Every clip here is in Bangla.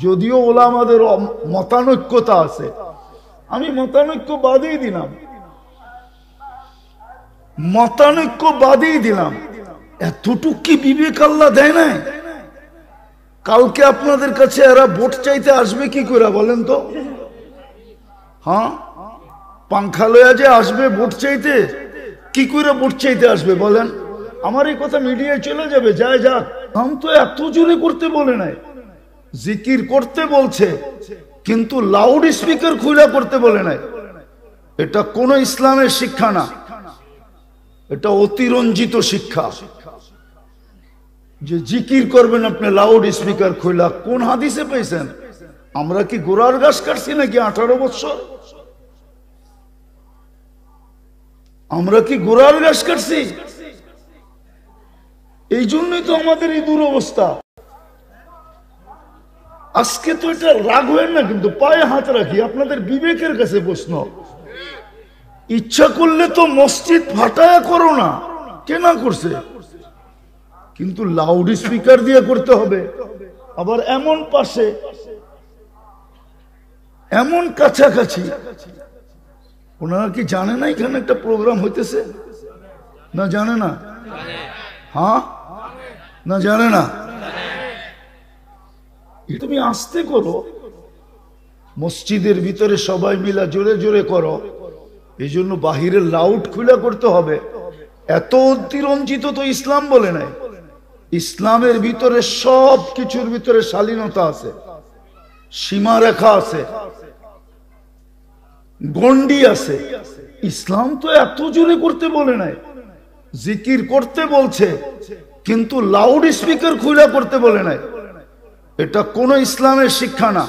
যদিও ওলামাদের মতানৈক্যতা আছে, আমি মতানৈক্য বাদেই দিলাম, মতানৈক্য বাদেই দিলাম। এতটুক কি বিবেক আল্লাহ দেয় নাই? কালকে আপনাদের কাছে এরা ভোট চাইতে আসবে কি করে বলেন তো? হ্যাঁ, পাংখা লয়া যে আসবে ভোট চাইতে, কি করে ভোট চাইতে আসবে বলেন? আমার এই কথা মিডিয়ায় চলে যাবে, যায় যাক। কাম তো এত জোরে করতে বলে নাই, জিকির করতে বলছে, কিন্তু লাউড স্পিকার খুলে করতে বলে নাই। এটা কোন ইসলামের শিক্ষা না, এটা অতিরঞ্জিত শিক্ষা যে জিকির করবেন আপনি লাউড স্পিকার খুলা। কোন হাদিসে পেয়েছেন? আমরা কি গোড়ার গাছ কাটছি নাকি 18 বছর? আমরা কি গোড়ার গাছ কাটছি? এই জন্যই তো আমাদের এই দুরবস্থা। আজকে তো এটা রাগ হয় না, কিন্তু পায়ে হাত রাখি, আপনাদের বিবেকের কাছে প্রশ্ন। ইচ্ছা করলে তো মসজিদ ফাটায়া করো না, কেনা করছে, কিন্তু লাউড স্পিকার দিয়ে করতে হবে। আবার এমন পাশে, এমন কাছাকাছি। ওনারা কি জানে না এখানে একটা প্রোগ্রাম হইতেছে? না জানে না? হ্যাঁ, না জানে না? তুমি আস্তে করো, মসজিদের ভিতরে সবাই মিলা জোরে জোরে করো, এই জন্য বাহিরের লাউড খুলে করতে হবে। এত অতিরঞ্জিত তো ইসলাম বলে নাই। ইসলামের ভিতরে সব কিছুর ভিতরে শালীনতা আছে, সীমারেখা আছে, গন্ডি আছে। ইসলাম তো এত জোরে করতে বলে নাই, জিকির করতে বলছে, কিন্তু লাউড স্পিকার খুলে করতে বলে নাই। এটা কোন ইসলামের শিক্ষা না,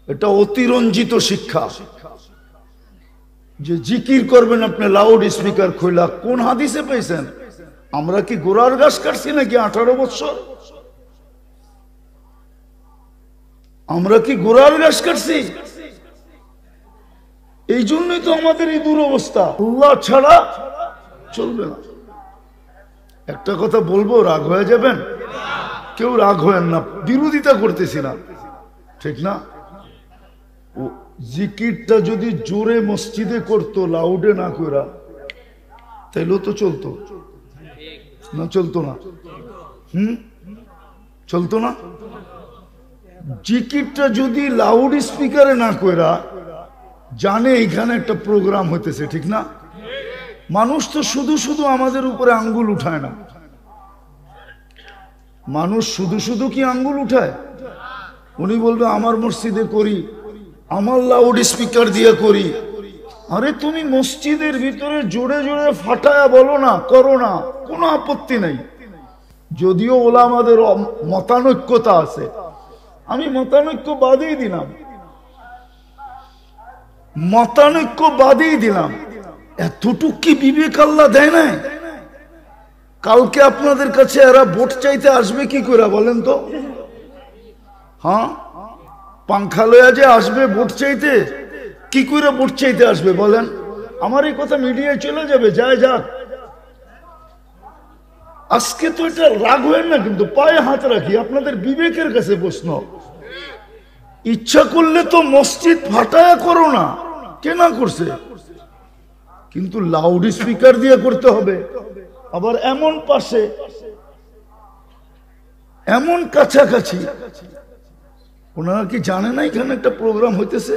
এটা অতিরঞ্জিত শিক্ষা যে জিকির করবেন আপনি লাউড স্পিকার খুলা। কোন হাদিসে পেয়েছেন? আমরা কি গোড়ার গাছ কাটছি নাকি 18 বছর? আমরা কি গোড়ার গাছ কাটছি? এই জন্যই তো আমাদের এই দুরবস্থা। আল্লাহ ছাড়া চলবে না। একটা কথা বলবো, রাগ হয়ে যাবেন? কেউ রাগ হয়েন না, বিরোধিতা করতেছি না, ঠিক না? ও জিকিরটা যদি জোরে মসজিদে করতো, লাউডে না করা, তাইলেও তো চলতো না? চলতো না? চলতো না? জিকিরটা যদি লাউড স্পিকারে না করা, জানে এখানে একটা প্রোগ্রাম হইতেছে, ঠিক না? মানুষ তো শুধু শুধু আমাদের উপরে আঙ্গুল উঠায় না। মানুষ শুধু শুধু কি আঙ্গুল উঠায়? উনি বলবে আমার মসজিদে করি, আমার লাউড স্পিকার দিয়ে করি। আরে তুমি মসজিদের ভিতরে জোরে জোরে ফাটায়া বলো না, করো না, কোনো আপত্তি নাই। যদিও ওলামাদের মতানৈক্যতা আছে, আমি মতানৈক্য বাদেই দিলাম, মতানৈক্য বাদেই দিলাম। এতটুক কি বিবেক আল্লাহ দেয় নাই? কালকে আপনাদের কাছে এরা ভোট চাইতে আসবে কি করে বলেন তো? হ্যাঁ, পাংখা লয়া যে আসবে ভোট চাইতে, কি করে ভোট চাইতে আসবে বলেন? আমার এই কথা মিডিয়ায় চলে যাবে, যায় যাক। আজকে তো এটা রাগ হয় না, কিন্তু পায়ে হাত রাখি, আপনাদের বিবেকের কাছে প্রশ্ন। ইচ্ছা করলে তো মসজিদ ফাটায়া করো না, কেনা করছে, কিন্তু লাউড স্পিকার দিয়ে করতে হবে। আবার এমন পাশে, এমন কাছাকাছি। ওনারা কি জানে না এখানে একটা প্রোগ্রাম হইতেছে?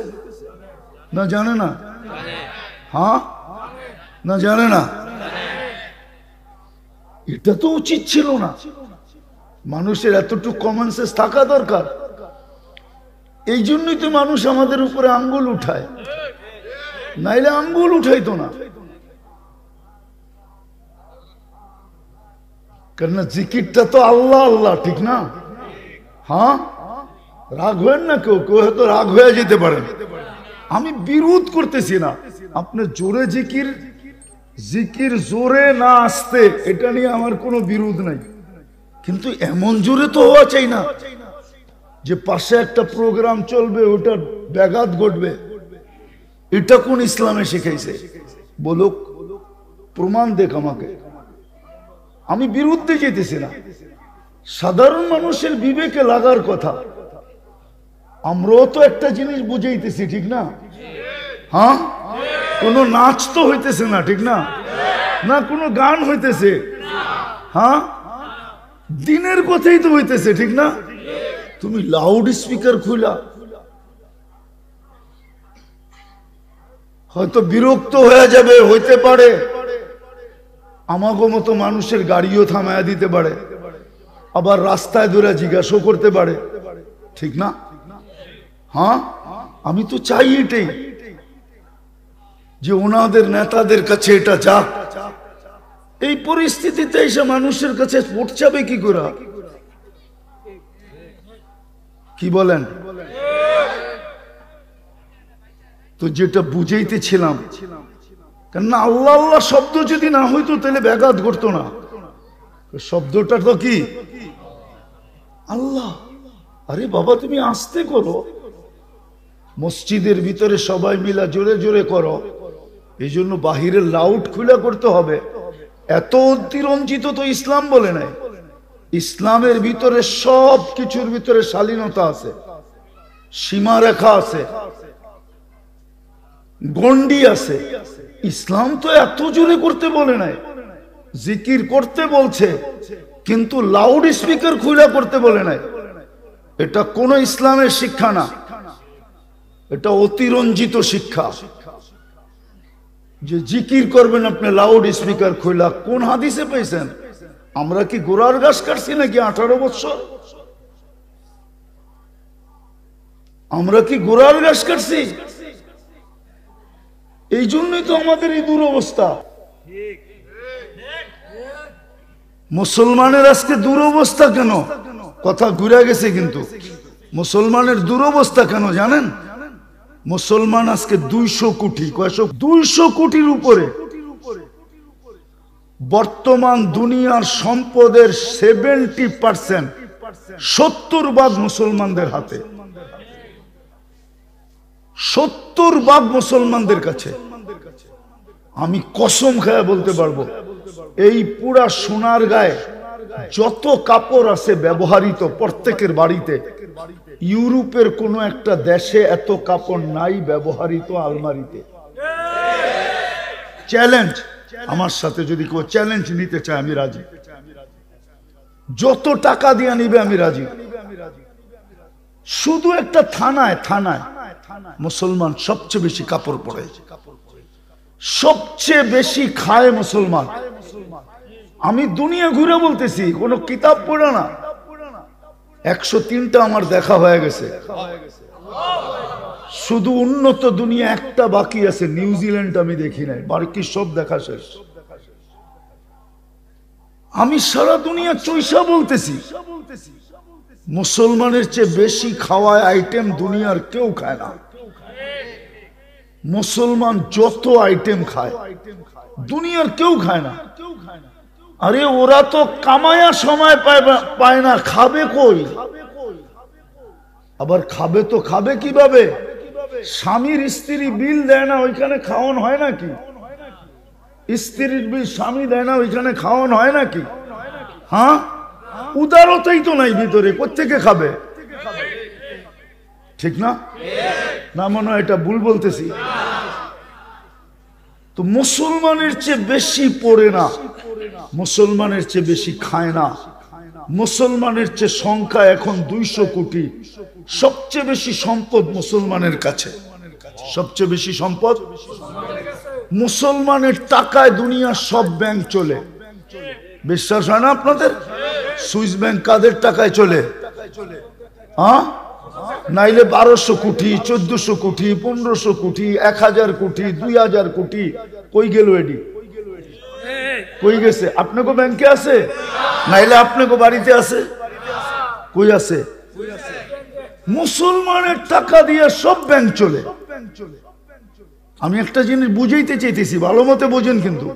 না জানে না? হ্যাঁ, না জানে না? এটা তো উচিত ছিল না। মানুষের এতটুকু কমন সেন্স থাকা দরকার। এই জন্যই তো মানুষ আমাদের উপরে আঙ্গুল উঠায়, নাইলে আঙ্গুল উঠাইতো না। কেন জিকিরটা তো আল্লাহ আল্লাহ, ঠিক না? হ্যাঁ, রাগ হয়েন না, কেউ কেউ হয়তো রাগ হয়ে যেতে পারেন। আমি বিরোধ করতেছি না, আপনি জোরে জিকির, জিকির জোরে না আসতে, এটা নিয়ে আমার কোনো বিরোধ নাই, কিন্তু এমন জোরে তো হওয়া চাই না যে পাশে একটা প্রোগ্রাম চলবে, ওটা ব্যাঘাত ঘটবে। এটা কোন ইসলামে শিখাইছে? বলুক, প্রমাণ দেখ আমাকে। আমি বিরুদ্ধে যেতেছি না, সাধারণ মানুষের বিবেকে লাগার কথা। আমরাও তো একটা জিনিস বুঝাইতেছি, ঠিক না? হ্যাঁ, কোনো নাচ তো হইতেছে না, ঠিক না? না কোনো গান হইতেছে, হ্যাঁ, দিনের কথাই তো হইতেছে, ঠিক না? তুমি লাউড স্পিকার খুলা হয়তো বিরক্ত হয়ে যাবে, হইতে পারে আমাগো মতো মানুষের গাড়িও থামায়া দিতে পারে, আবার রাস্তায় ধরে জিজ্ঞাসা করতে পারে, ঠিক না? হ্যাঁ, আমি তো চাই এটাই যে ওনাদের নেতাদের কাছে এটা যাক। এই পরিস্থিতিতে এসে মানুষের কাছে পৌঁছাবে কি করে? কি বলেন? তো যেটা বুঝাইতেছিলাম, কেননা আল্লাহ আল্লাহ শব্দ যদি না হইতো তাহলে ব্যাঘাত ঘটতো না। শব্দটা তো কি আল্লাহ। আরে বাবা তুমি আস্তে করো, মসজিদের ভিতরে সবাই মিলা জোরে জোরে করো, এই জন্য বাহিরের লাউড খুলে করতে হবে। এত অতিরঞ্জিত তো ইসলাম বলে নাই। ইসলামের ভিতরে সব কিছুর ভিতরে শালীনতা আছে, সীমারেখা আছে, গন্ডি আছে। ইসলাম তো এত জোরে করতে বলে নাই, জিকির করতে বলছে, কিন্তু লাউড স্পিকার খুলে করতে বলে নাই। এটা কোন ইসলামের শিক্ষা না, এটা অতিরঞ্জিত শিক্ষা যে জিকির করবেন আপনি লাউড স্পিকার খুলা। কোন হাদিসে পেয়েছেন? আমরা কি গোড়ার গাছ কাটছি নাকি 18 বছর? আমরা কি গোড়ার গাছ কাটছি? এই জন্যই তো আমাদের এই দুরবস্থা। মুসলমানের আজকে দুরবস্থা কেন? কথা ঘুরে গেছে, কিন্তু মুসলমানের দুরবস্থা কেন জানেন? মুসলমান আজকে 200 কোটি, 200 কোটির উপরে। বর্তমান দুনিয়ার সম্পদের 70%, 70% মুসলমানদের হাতে, 70% মুসলমানদের কাছে। আমি কসম খেয়ে বলতে পারবো, এই পুরা সোনার গায়ে যত কাপড় আছে ব্যবহৃত প্রত্যেকের বাড়িতে, ইউরোপের কোন একটা দেশে এত কাপড় নাই ব্যবহৃত আলমারিতে। চ্যালেঞ্জ, আমার সাথে যদি কেউ চ্যালেঞ্জ নিতে চায় আমি রাজি, যত টাকা দিয়ে নিবে আমি রাজি। শুধু একটা থানায় মুসলমান সবচেয়ে বেশি কাপড় পরে, সবচেয়ে বেশি খায় মুসলমান। আমি দুনিয়া ঘুরে বলতেছি, কোন কিতাব পড়ে না। 103টা আমার দেখা হয়ে গেছে। শুধু উন্নত দুনিয়া একটা বাকি আছে, নিউজিল্যান্ড আমি দেখি নাই, বাকি সব দেখা শেষ। আমি সারা দুনিয়া চৈষা বলতেছি, মুসলমানের চেয়ে বেশি খাওয়ায় আইটেম দুনিয়ার কেউ খায় না। মুসলমান যত আইটেম খায় দুনিয়ার কেউ খায় না। আরে ওরা তো কামায়া সময় পায় না, খাবে কই? আবার খাবে তো খাবে কিভাবে? স্বামীর স্ত্রী বিল দেয় না, ওইখানে খাওয়ান হয় নাকি? স্ত্রীর বিল স্বামী দেয় না, ওইখানে খাওয়ান হয় নাকি? হ্যাঁ, উদারতাই তো নাই ভিতরে, কোত্থেকে খাবে? ঠিক না? না মনে হয় এটা ভুল বলতেছি? তো মুসলমানের চেয়ে বেশি পড়ে না, মুসলমানের চেয়ে বেশি খায় না, মুসলমানের চেয়ে সংখ্যা এখন 200 কোটি। সবচেয়ে বেশি সম্পদ মুসলমানের কাছে, সবচেয়ে বেশি সম্পদ মুসলমানের টাকায় দুনিয়ার সব ব্যাংক চলে। বিশ্বাস হয় না আপনাদের? সুইস ব্যাংক কাদের টাকায় চলে? হ্যাঁ, নাইলে 1200 কোটি, 1400 কোটি, 1500 কোটি, 1000 কোটি, 2000 কোটি। কই গেল এডি? কই গেছে? আপনাকে ব্যাংকে আছে, নাইলে আপনাকে বাড়িতে আছে? কই আছে? মুসলমানের টাকা দিয়ে সব ব্যাংক চলে। আমি একটা জিনিস বুঝাইতে চাইতেছি, ভালো মতে বোঝেন, কিন্তু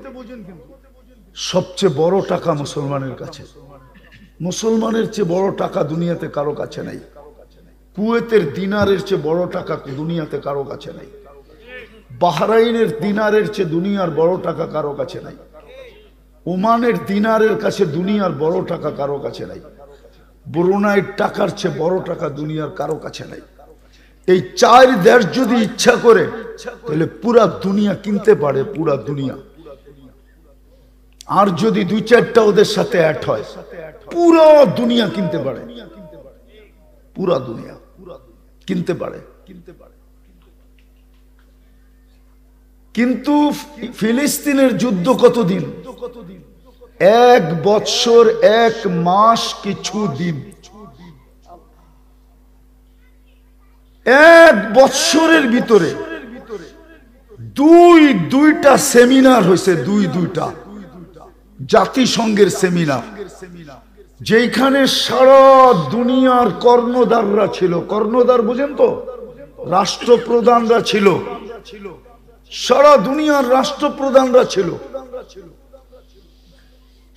সবচেয়ে বড় টাকা মুসলমানের কাছে। মুসলমানের চেয়ে বড় টাকা দুনিয়াতে কারো কাছে নাই। কুয়েতের দিনারের চেয়ে বড় টাকা দুনিয়াতে কারো কাছে নাই। বাহরাইনের দিনারের চেয়ে দুনিয়ার বড় টাকা কারো কাছে নাই। ওমানের দিনারের কাছে দুনিয়ার বড় টাকা কারো কাছে নাই। ব্রুনাইয়ের টাকার চেয়ে বড় টাকা দুনিয়ার কারো কাছে নাই। এই 4 দেশ যদি ইচ্ছা করে তাহলে পুরা দুনিয়া কিনতে পারে, পুরা দুনিয়া। আর যদি 2-4টা ওদের সাথে অ্যাড হয় পুরো দুনিয়া কিনতে পারে, পুরা দুনিয়া কিনতে পারে। কিন্তু ফিলিস্তিনের যুদ্ধ কতদিন? 1 বৎসর 1 মাস কিছু দিন। 1 বৎসরের ভিতরে দুইটা সেমিনার হয়েছে, দুইটা জাতিসংঘের সেমিনার, যেখানে সারা দুনিয়ার কর্ণধাররা ছিল। কর্ণধার বুঝেন তো? রাষ্ট্রপ্রধানরা ছিল, সারা দুনিয়ার রাষ্ট্রপ্রধানরা ছিল।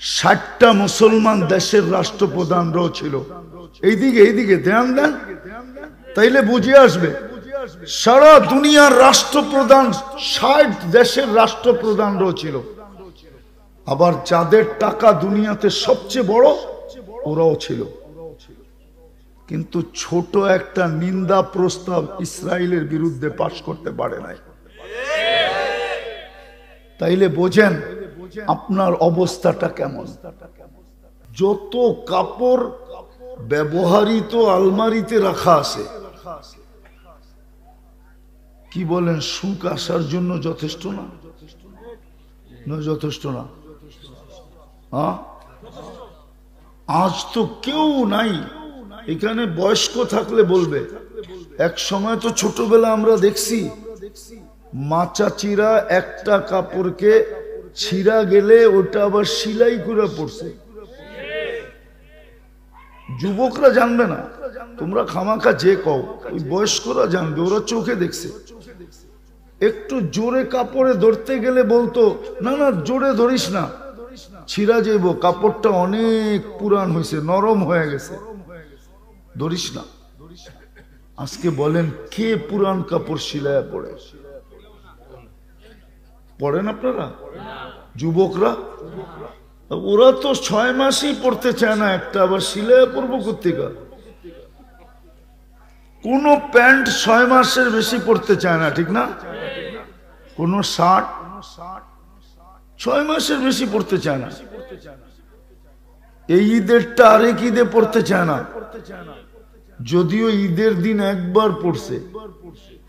60টা মুসলমান দেশের রাষ্ট্রপ্রধানরাও ছিল। এইদিকে ধ্যান দেন, তাইলে বুঝে আসবে। সারা দুনিয়ার রাষ্ট্রপ্রধান, 60 দেশের রাষ্ট্রপ্রধানরাও ছিল। আবার যাদের টাকা দুনিয়াতে সবচেয়ে বড় ওরাও ছিল। কিন্তু ছোট একটা নিন্দা প্রস্তাব ইসরায়েলের বিরুদ্ধে পাশ করতে পারে নাই। তাইলে বোঝেন আপনার অবস্থাটা কেমন। যত কাপড় ব্যবহৃত আলমারিতে রাখা আছে, কি বলেন, সুখ আসার জন্য যথেষ্ট না? যথেষ্ট না? আজ তো কেউ নাই এখানে, বয়স্ক থাকলে বলবে। এক সময় তো ছোটবেলা আমরা দেখছি মাচা চিরা একটা কাপড়কে ছিঁড়া গেলে ওটা আবার সেলাই করে পড়ছে। যুবকরা জানবে না, তোমরা খামাখা যে কও, ওই বয়স্করা জানবে, ওরা চোখে দেখছে। একটু জোরে কাপড়ে ধরতে গেলে বলতো, না না জোরে ধরিস না, ছিঁড়া যাইব, কাপড়টা অনেক পুরান হয়েছে, নরম হয়ে গেছে, ধরিস না। আজকে বলেন কে পুরান কাপড় সিলায়া পড়ে? পড়েন আপনারা? যুবকরা? ওরা তো 6 মাসই পড়তে চায় না একটা, আবার সিলায়া পড়বো কোত্থেকে? কোন প্যান্ট 6 মাসের বেশি পড়তে চায় না, ঠিক না? কোন শার্ট 6 মাসের বেশি পড়তে চায় না। এই ঈদেরটা আরেক ঈদে পড়তে চায় না, যদিও ঈদের দিন একবার পড়ছে,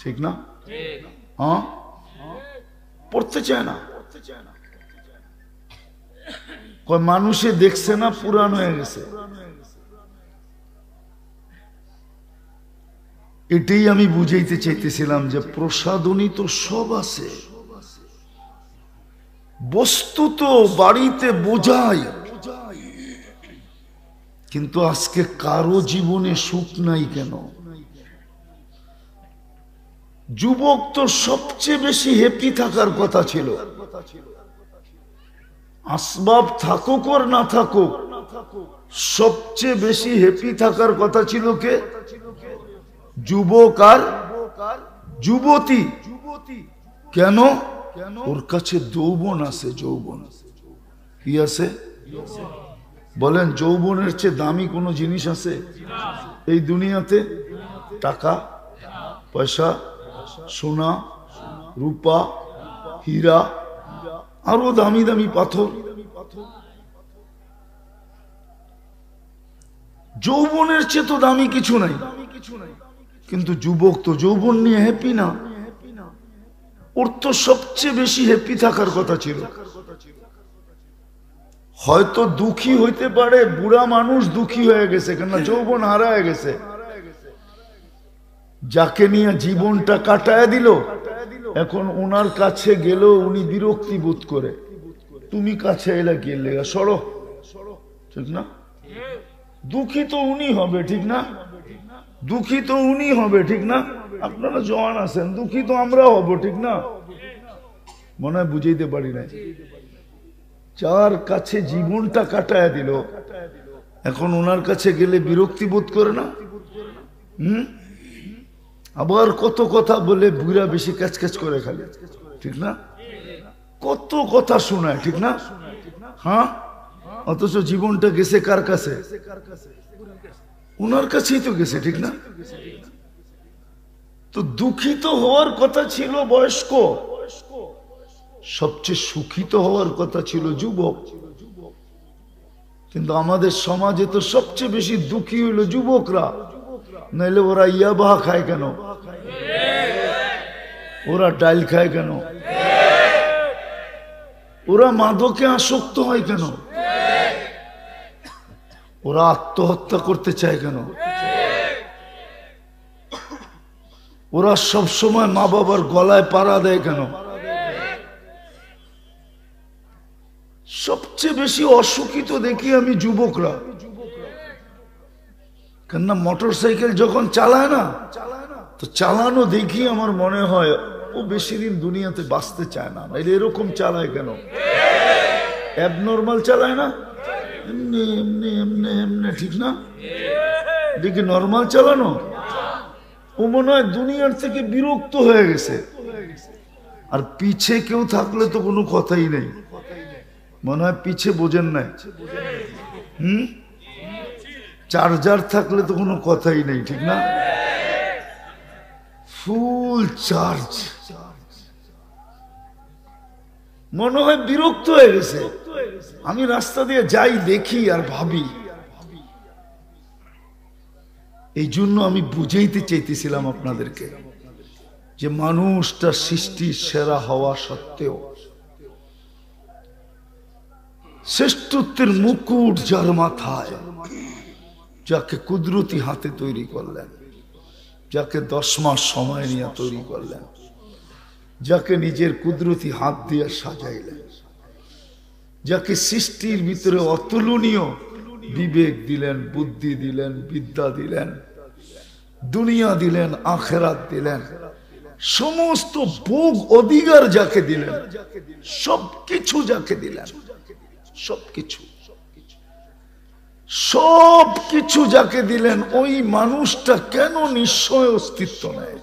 ঠিক না? হ্যাঁ, পড়তে চায় না। মানুষে দেখছে না পুরান হয়ে গেছে। এটাই আমি বুঝাইতে চাইতেছিলাম যে প্রসাধনী তো সব আছে, বস্তু তো বাড়িতে বোঝায়, কিন্তু আজকে কারো জীবনে সুখ নাই কেন? যুবক তো সবচেয়ে বেশি হ্যাপি থাকার কথা ছিল। আসবাব থাকুক আর না থাকুক, সবচেয়ে বেশি হ্যাপি থাকার কথা ছিল কে? যুবক আর যুবতী। কেন? ওর কাছে যৌবন আছে। যৌবন কি আছে? বলেন, যৌবনের চেয়ে দামি কোনো জিনিস আছে এই দুনিয়াতে? টাকা পয়সা, সোনা রূপা, হীরা, আরো দামি দামি পাথর। যৌবনের চেয়ে তো দামি কিছু নাই। কিন্তু যুবক তো যৌবন নিয়ে হ্যাপি না। ওর তো সবচেয়ে বেশি হ্যাপি থাকার কথা ছিল। হয়তো দুঃখী হইতে পারে, বুড়া মানুষ দুঃখী হয়ে গেছে, কেননা যৌবন হারায় গেছে। যাকে নিয়ে জীবনটা কাটায় দিল, এখন ওনার কাছে গেলেও উনি বিরক্তি বোধ করে। তুমি কাছে এলে কি লেগা, সরো, ঠিক না? দুঃখী তো উনি হবে, ঠিক না? দুঃখী তো উনি হবে, ঠিক না? আপনারা জওয়ান আছেন, দুঃখী তো আমরা হব, ঠিক না? মনে হয় বুঝাইতে পারি না। যার কাছে জীবনটা কাটায় দিল, এখন ওনার কাছে গেলে বিরক্তি বোধ করে না? আবার কত কথা বলে বুড়া বেশি ক্যাচ ক্যাচ করে খালি, ঠিক না? কত কথা শোনায়, ঠিক না? হ্যাঁ, অথচ জীবনটা গেছে কার কাছে? ওনার কাছেই তো গেছে, ঠিক না? তো দুঃখিত হওয়ার কথা ছিল বয়স্ক, সবচেয়ে সুখিত হওয়ার কথা ছিল যুবক। কিন্তু আমাদের সমাজে তো সবচেয়ে বেশি দুঃখী হইল যুবকরা। নাইলে ওরা ইয়াবা খায় কেন? ওরা ডাইল খায় কেন? ওরা মাদকে আসক্ত হয় কেন? ওরা আত্মহত্যা করতে চায় কেন? ওরা সব সময় মা বাবার গলায় পাড়া দেয় কেন? সবচেয়ে বেশি অসুখী তো দেখি আমি যুবকরা। কেননা মোটর সাইকেল যখন চালায় না, তো চালানো দেখি আমার মনে হয় ও বেশি দিন দুনিয়াতে বাঁচতে চায় না। নাইলে এরকম চালায় কেন? অ্যাবনর্মাল চালায় না, এমনি এমনি এমনি এমনি, ঠিক না? দেখি নর্মাল চালানো। ও মনে হয় দুনিয়ার থেকে বিরক্ত হয়ে গেছে। আর পিছে কেউ থাকলে তো কোনো কথাই নেই, মনে হয় পিছে বোঝেন নাই। চার্জার থাকলে তো কোনো কথাই নেই, ঠিক না? ফুল চার্জ, মনে হয় বিরক্ত হয়ে গেছে। আমি রাস্তা দিয়ে যাই, দেখি আর ভাবি। এই জন্য আমি বুঝাইতে চাইতেছিলাম আপনাদেরকে যে মানুষটা সৃষ্টির সেরা হওয়া সত্ত্বেও শ্রেষ্ঠত্বের মুকুট যার মাথায়, যাকে কুদরতি হাতে তৈরি করলেন, যাকে 10 মাস সময় নিয়ে তৈরি করলেন, যাকে নিজের কুদরতি হাত দিয়ে সাজাইলেন, যাকে সৃষ্টির ভিতরে অতুলনীয় বিবেক দিলেন, বুদ্ধি দিলেন, বিদ্যা দিলেন, দুনিয়া দিলেন, আখেরাত দিলেন, সমস্ত ভোগ অধিকার যাকে দিলেন, সবকিছু যাকে দিলেন, সবকিছু সবকিছু যাকে দিলেন, ওই মানুষটা কেন নিশ্চয় অস্তিত্ব নেয়?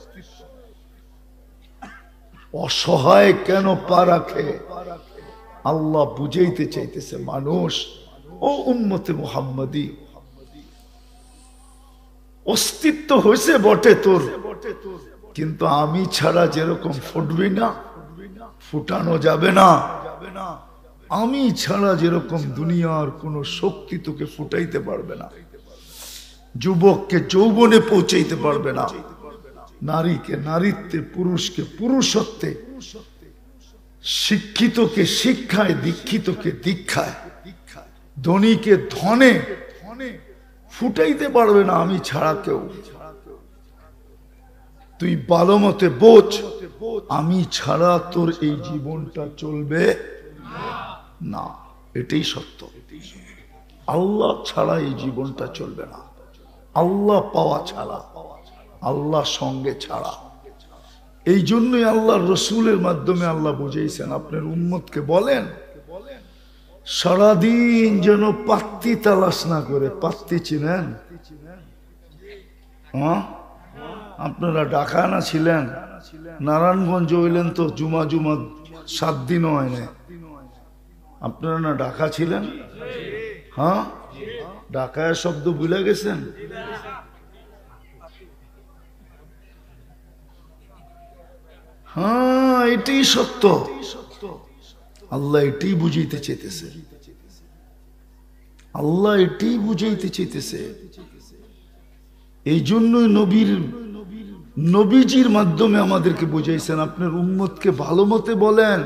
অসহায় কেন পা রাখে? আল্লাহ বুঝাইতে চাইতেছে, মানুষ ও উম্মতে মুহাম্মাদি, অস্তিত্ব হয়েছে বটে তোর, কিন্তু আমি ছাড়া যেরকম ফুটবি না, ফুটানো যাবে না। আমি ছাড়া যেরকম দুনিয়ার কোন শক্তি তোকে ফুটাইতে পারবে না, যুবককে যৌবনে পৌঁছাইতে পারবে না, নারীকে নারীত্বে, পুরুষকে পুরুষত্বে, শিক্ষিতকে শিক্ষায়, দীক্ষিতকে দীক্ষায়, ধনীকে ধনে ফুটাইতে পারবে না আমি ছাড়া কেউ। তুই ভালো মতে বোঝ, আমি ছাড়া তোর এই জীবনটা চলবে না। এটাই সত্য। আল্লাহ ছাড়া এই জীবনটা চলবে না, আল্লাহ পাওয়া ছাড়া, আল্লাহ সঙ্গে ছাড়া। এই জন্যই আল্লাহ রসুলের মাধ্যমে আল্লাহ বুঝাইছেন, আপনার উম্মতকে বলেন সারাদিন যেন পাত্তি তালাশ না করে। পাত্তি চিনেন? আপনারা ঢাকা না ছিলেন, নারায়ণগঞ্জ হইলেন তো জুমা জুমা 7 দিন হয় না। আপনারা না ঢাকা ছিলেন? হ্যাঁ, ঢাকায় শব্দ ভুলে গেছেন? হ্যাঁ, এটাই সত্য। আল্লাহ এটাই বুঝাইতে চাইতেছে, আল্লাহ এটাই বুঝাইতে চাইতেছে। এই জন্যই নবীজির মাধ্যমে আমাদেরকে বুঝাইছেন, আপনার উম্মতকে ভালো মতে বলেন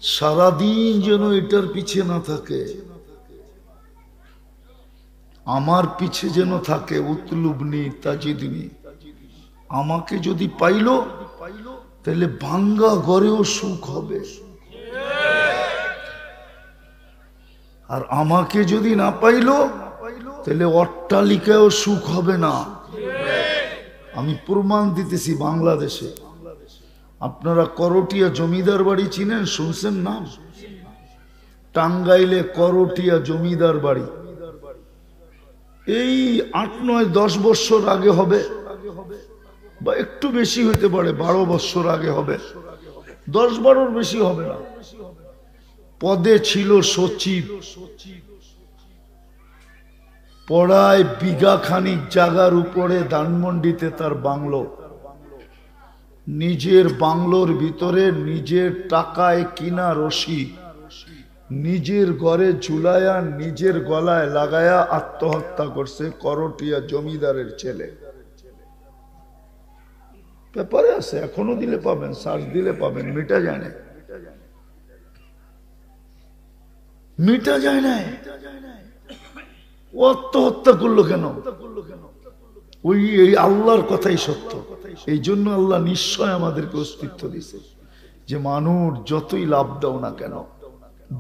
সারাদিন যেন এটার পিছে না থাকে, আমার পিছে যেন থাকে। উতলুবনি তাজিদনি, আমাকে যদি পাইলো তাহলে ভাঙ্গা ঘরেও সুখ হবে, আর আমাকে যদি না পাইলো তাহলে অট্টালিকায়ও সুখ হবে না। আমি প্রমাণ দিতেছি। বাংলাদেশে আপনারা করটিয়া জমিদার বাড়ি চিনেন? শুনছেন নাম? টাঙ্গাইলে করটিয়া জমিদার বাড়ি এই 8-9-10 বছর আগে হবে, বা একটু বেশি হইতে পারে, 12 বছর আগে হবে, 10-12 বেশি হবে না। পদে ছিল সচিব, পড়ায় বিঘা খানিক জায়গার উপরে ধানমন্ডিতে তার বাংলো, নিজের বাংলোর ভিতরে নিজের টাকায় কিনা রশি নিজের ঘরে ঝুলায়া নিজের গলায় লাগায়া আত্মহত্যা করছে করটিয়া জমিদারের ছেলে। পেপারে আছে, এখনো দিলে পাবেন, সার্চ দিলে পাবেন, মিটা যায় না, মিটা যায় না। ও আত্মহত্যা করলো কেন? ওই এই আল্লাহর কথাই সত্য। এই জন্য আল্লাহ নিশ্চয় আমাদেরকে অস্তিত্ব দিছে, যে মানুষ যতই লাভ দাও না কেন,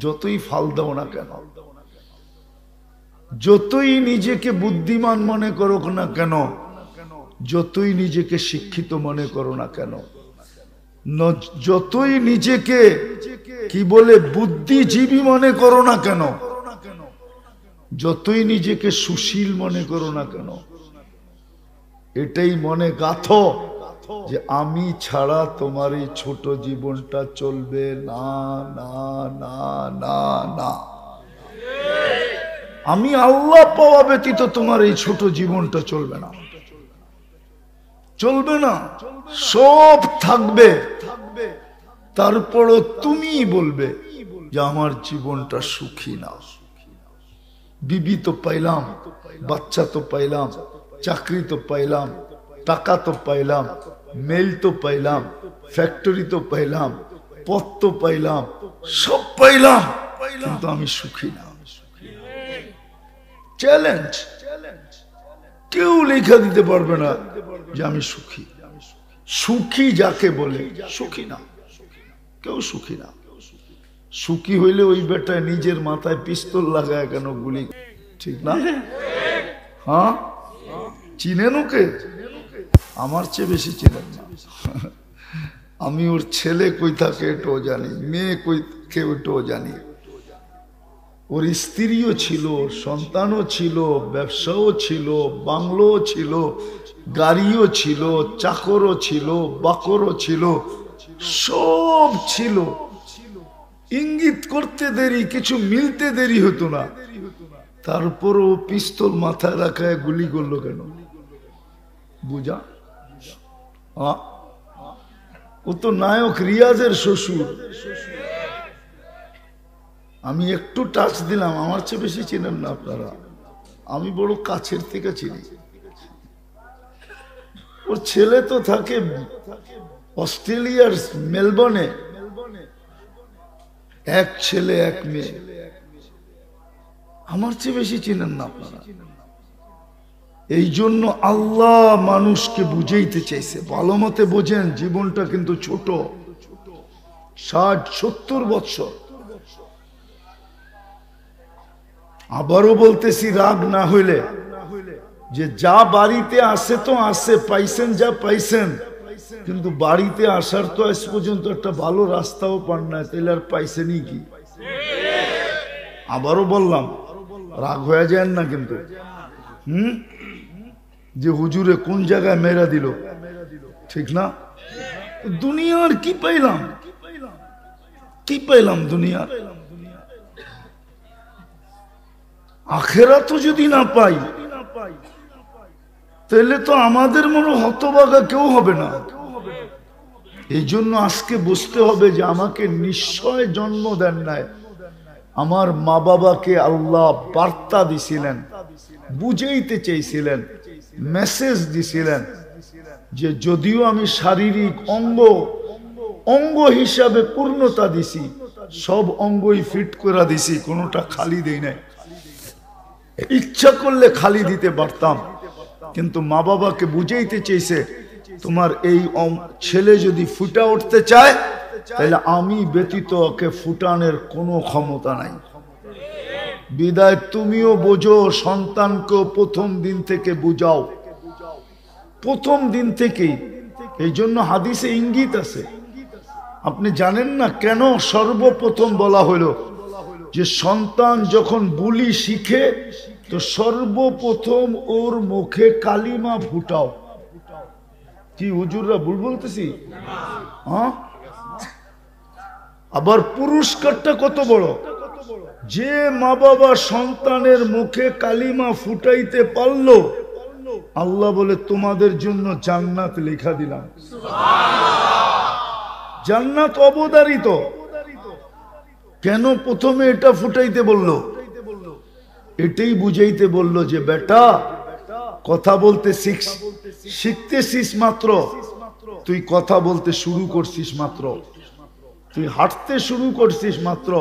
যতই ফাল দাও না কেন, যতই নিজেকে বুদ্ধিমান মনে করো না কেন, যতই নিজেকে শিক্ষিত মনে করো না কেন, যতই নিজেকে কি বলে বুদ্ধিজীবী মনে করো না কেন, যতই নিজেকে সুশীল মনে করো না কেন, এটাই মনে গাথো যে আমি ছাড়া তোমার এই ছোট জীবনটা চলবে না, না, না, না, না। আমি আল্লাহ পাওয়া ব্যতীত তোমার এই ছোট জীবনটা চলবে না, চলবে না। সব থাকবে, তারপরও তুমি বলবে যে আমার জীবনটা সুখী না। বিবি তো পাইলাম, বাচ্চা তো পাইলাম, চাকরি তো পাইলাম, টাকা তো পাইলাম, মেল তো পাইলাম, ফ্যাক্টরি তো পাইলাম, পথ তো পাইলাম, সব পাইলাম, কিন্তু আমি সুখী না। চ্যালেঞ্জ, কেউ লেখা দিতে পারবে না যে আমি সুখী। সুখী যাকে বলে সুখী না, কেউ সুখী না। সুখী হইলে ওই বেটায় নিজের মাথায় পিস্তল লাগায় কেন গুলি, ঠিক না? হ্যাঁ, চিনেন ওকে? আমার চেয়ে বেশি চিনেন না। আমি ওর ছেলে কই থাকে এটাও জানি, মেয়ে কই কে ওটাও জানি। ওর স্ত্রীও ছিল, সন্তানও ছিল, ব্যবসাও ছিল, বাংলোও ছিল, গাড়িও ছিল, চাকরও ছিল, বাকরও ছিল, সব ছিল। ইঙ্গিত করতে দেরি, কিছু মিলতে দেরি হতো না। তারপরও পিস্তল মাথায় রাখায় গুলি করলো কেন? বুঝা? ও তো নায়ক রিয়াজের শ্বশুর। আমি একটু টাচ দিলাম, আমার চেয়ে বেশি চিনেন না আপনারা, আমি বড় কাছের থেকে চিনি। ওর ছেলে তো থাকে অস্ট্রেলিয়ার মেলবোর্নে, এক ছেলে এক মেয়ে। আমার চেয়ে বেশি চিনেন না আপনারা। এই জন্য আল্লাহ মানুষকে বুঝাইতে চাইছে, ভালো মতে বোঝেন, জীবনটা কিন্তু ছোট, 60-70 বছর। আবারও বলতেছি, রাগ না হইলে, যে যা বাড়িতে আসে তো আসে, পাইছেন যা পাইছেন, কিন্তু বাড়িতে আসার তো আজ পর্যন্ত একটা ভালো রাস্তাও পান না, তাহলে আর পাইছেনই কি? আবারও বললাম, রাগ হয়ে যায় না কিন্তু। যে হুজুরে কোন জায়গায় মেরা দিল, ঠিক না? দুনিয়ার কি পাইলাম, কি পাইলাম দুনিয়ার? আখেরাতও যদি না পাই, তাহলে তো আমাদের মনে হতভাগা কেউ হবে না। এই জন্য আজকে বুঝতে হবে যে আমাকে নিশ্চয় জন্ম দেন নাই, আমার মা বাবাকে আল্লাহ বার্তা দিছিলেন, বুঝাইতে চাইছিলেন, মেসেজ দিছিলেন যে যদিও আমি শারীরিক অঙ্গ হিসাবে পূর্ণতা দিছি, সব অঙ্গই ফিট করে দিছি, কোনোটা খালি দেই নাই। ইচ্ছা করলে খালি দিতে পারতাম, কিন্তু মা বাবাকে বুঝাইতে চেয়েছে তোমার এই ছেলে যদি ফুটা উঠতে চায়, তাহলে আমি ব্যতীত ওকে ফুটানোর কোনো ক্ষমতা নাই। বিদায় তুমিও বোঝো, সন্তানকেও প্রথম দিন থেকে বুঝাও, প্রথম দিন থেকেই। এই জন্য হাদিসে ইঙ্গিত আছে, আপনি জানেন না কেন সর্বপ্রথম বলা হলো যে সন্তান যখন বুলি শিখে তো সর্বপ্রথম ওর মুখে কালিমা ফুটাও। কি হুজুররা ভুল বলতেছি? হ্যাঁ, আবার পুরস্কারটা কত বড়, যে মা বাবা সন্তানের মুখে কালিমা ফুটাইতে পারলো, আল্লাহ বলে তোমাদের জন্য জান্নাত লেখা দিলাম। জান্নাত অবধারিত। কেন প্রথমে এটা ফুটাইতে বললো? এটাই বুঝাইতে বললো যে বেটা, কথা বলতে শিখতেছিস মাত্র, তুই কথা বলতে শুরু করছিস মাত্র, তুই হাঁটতে শুরু করছিস মাত্র,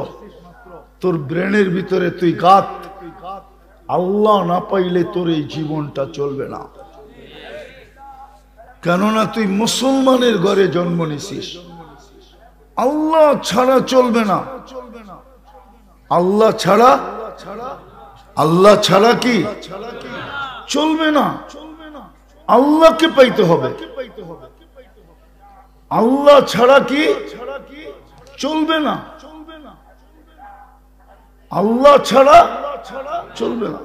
তোর ব্রেনের ভিতরে তুই গাত। আল্লাহ না পাইলে তোর এই জীবনটা চলবে না। কেননা তুই মুসলমানের ঘরে জন্ম নিছিস। আল্লাহ ছাড়া চলবে না। আল্লাহ ছাড়া কি চলবে না? আল্লাহকে পাইতে হবে। আল্লাহ ছাড়া কি চলবে না? আল্লাহ ছাড়া চলবে না।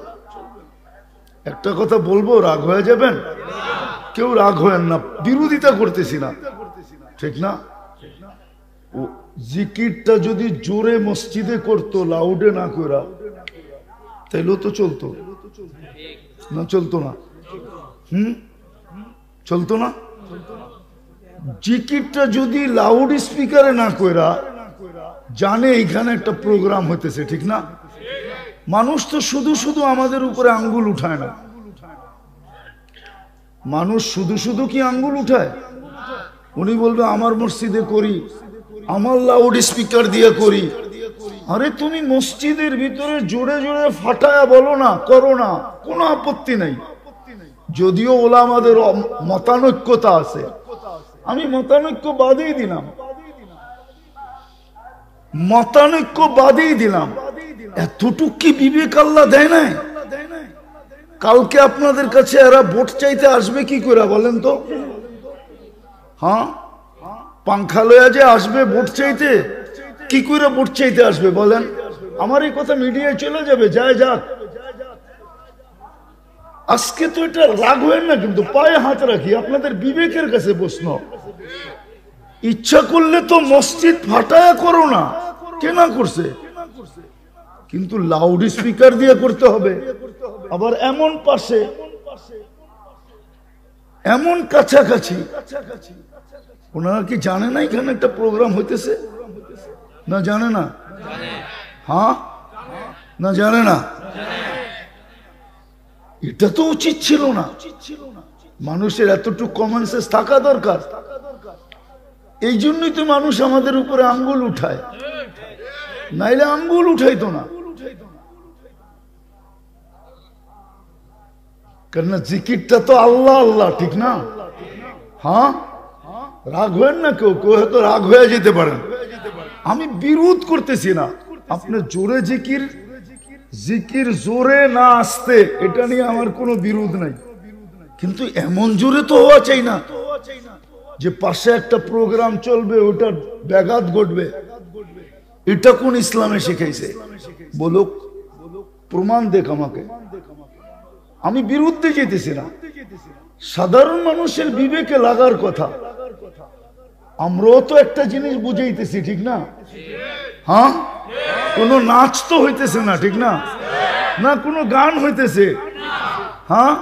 একটা কথা বলবো, রাগ হয়ে যাবেন? কেউ রাগ হয়েন না, বিরোধিতা করতেছি না, ঠিক না? জিকিরটা যদি জোরে মসজিদে করতো, লাউডে না কইরা, তাইলেও তো চলতো না? চলতো না? চলতো না? জিকিরটা যদি লাউড স্পিকারে না কইরা, জানে এইখানে একটা প্রোগ্রাম হইতেছে, ঠিক না? মানুষ তো শুধু শুধু আমাদের উপরে আঙ্গুল উঠায় না। মানুষ শুধু শুধু কি আঙ্গুল উঠায়? উনি বলবে আমার মসজিদে করি, আমার লাউড স্পিকার দিয়ে করি। আরে তুমি মসজিদের ভিতরে জোরে জোরে ফাটায়া বলো না, করো না, কোনো আপত্তি নাই। যদিও ওলামাদের মতানৈক্যতা আছে, আমি মতানৈক্য বাদেই দিলাম, মতানৈক্য বাদেই দিলাম। এতটুক কি বিবেক আল্লাহ দেয় নাই? কালকে আপনাদের কাছে এরা ভোট চাইতে আসবে কি করে বলেন তো? হ্যাঁ, পাংখা লয়া যে আসবে ভোট চাইতে, কি করে ভোট চাইতে আসবে বলেন? আমার এই কথা মিডিয়ায় চলে যাবে, যায় যাক। আজকে তো এটা রাগ হয় না, কিন্তু পায়ে হাত রাখি, আপনাদের বিবেকের কাছে প্রশ্ন। ইচ্ছা করলে তো মসজিদ ফাটায়া করো না, কেনা করছে? কিন্তু লাউড স্পিকার দিয়ে করতে হবে, আবার এমন পাশে, এমন কাছাকাছি। ওনারা কি জানে না এখানে একটা প্রোগ্রাম হইতেছে? না জানে না? হ্যাঁ, না জানে না? এটা তো উচিত ছিল না। মানুষের এতটুকু কমন সেন্স থাকা দরকার। এই জন্যই তো মানুষ আমাদের উপরে আঙ্গুল উঠায়, নাইলে আঙ্গুল উঠাইতো না। কেন জিকিরটা তো আল্লাহ আল্লাহ, ঠিক না? হ্যাঁ, রাগ হয়েন না, কেউ কেউ হয়তো রাগ হয়ে যেতে পারেন। আমি বিরোধ করতেছি না, আপনি জোরে জিকির, জিকির জোরে না আসতে, এটা নিয়ে আমার কোনো বিরোধ নাই। কিন্তু এমন জোরে তো হওয়া চাই না যে পাশে একটা প্রোগ্রাম চলবে, ওটা ব্যাঘাত ঘটবে। এটা কোন ইসলামে শিখাইছে? বলুক, প্রমাণ দেখ আমাকে। আমি বিরুদ্ধে যেতেছি না, সাধারণ মানুষের বিবেকে লাগার কথা। আমরাও তো একটা জিনিস বুঝাইতেছি, ঠিক না? হ্যাঁ, কোনো নাচ তো হইতেছে না, ঠিক না? না কোনো গান হইতেছে? হ্যাঁ,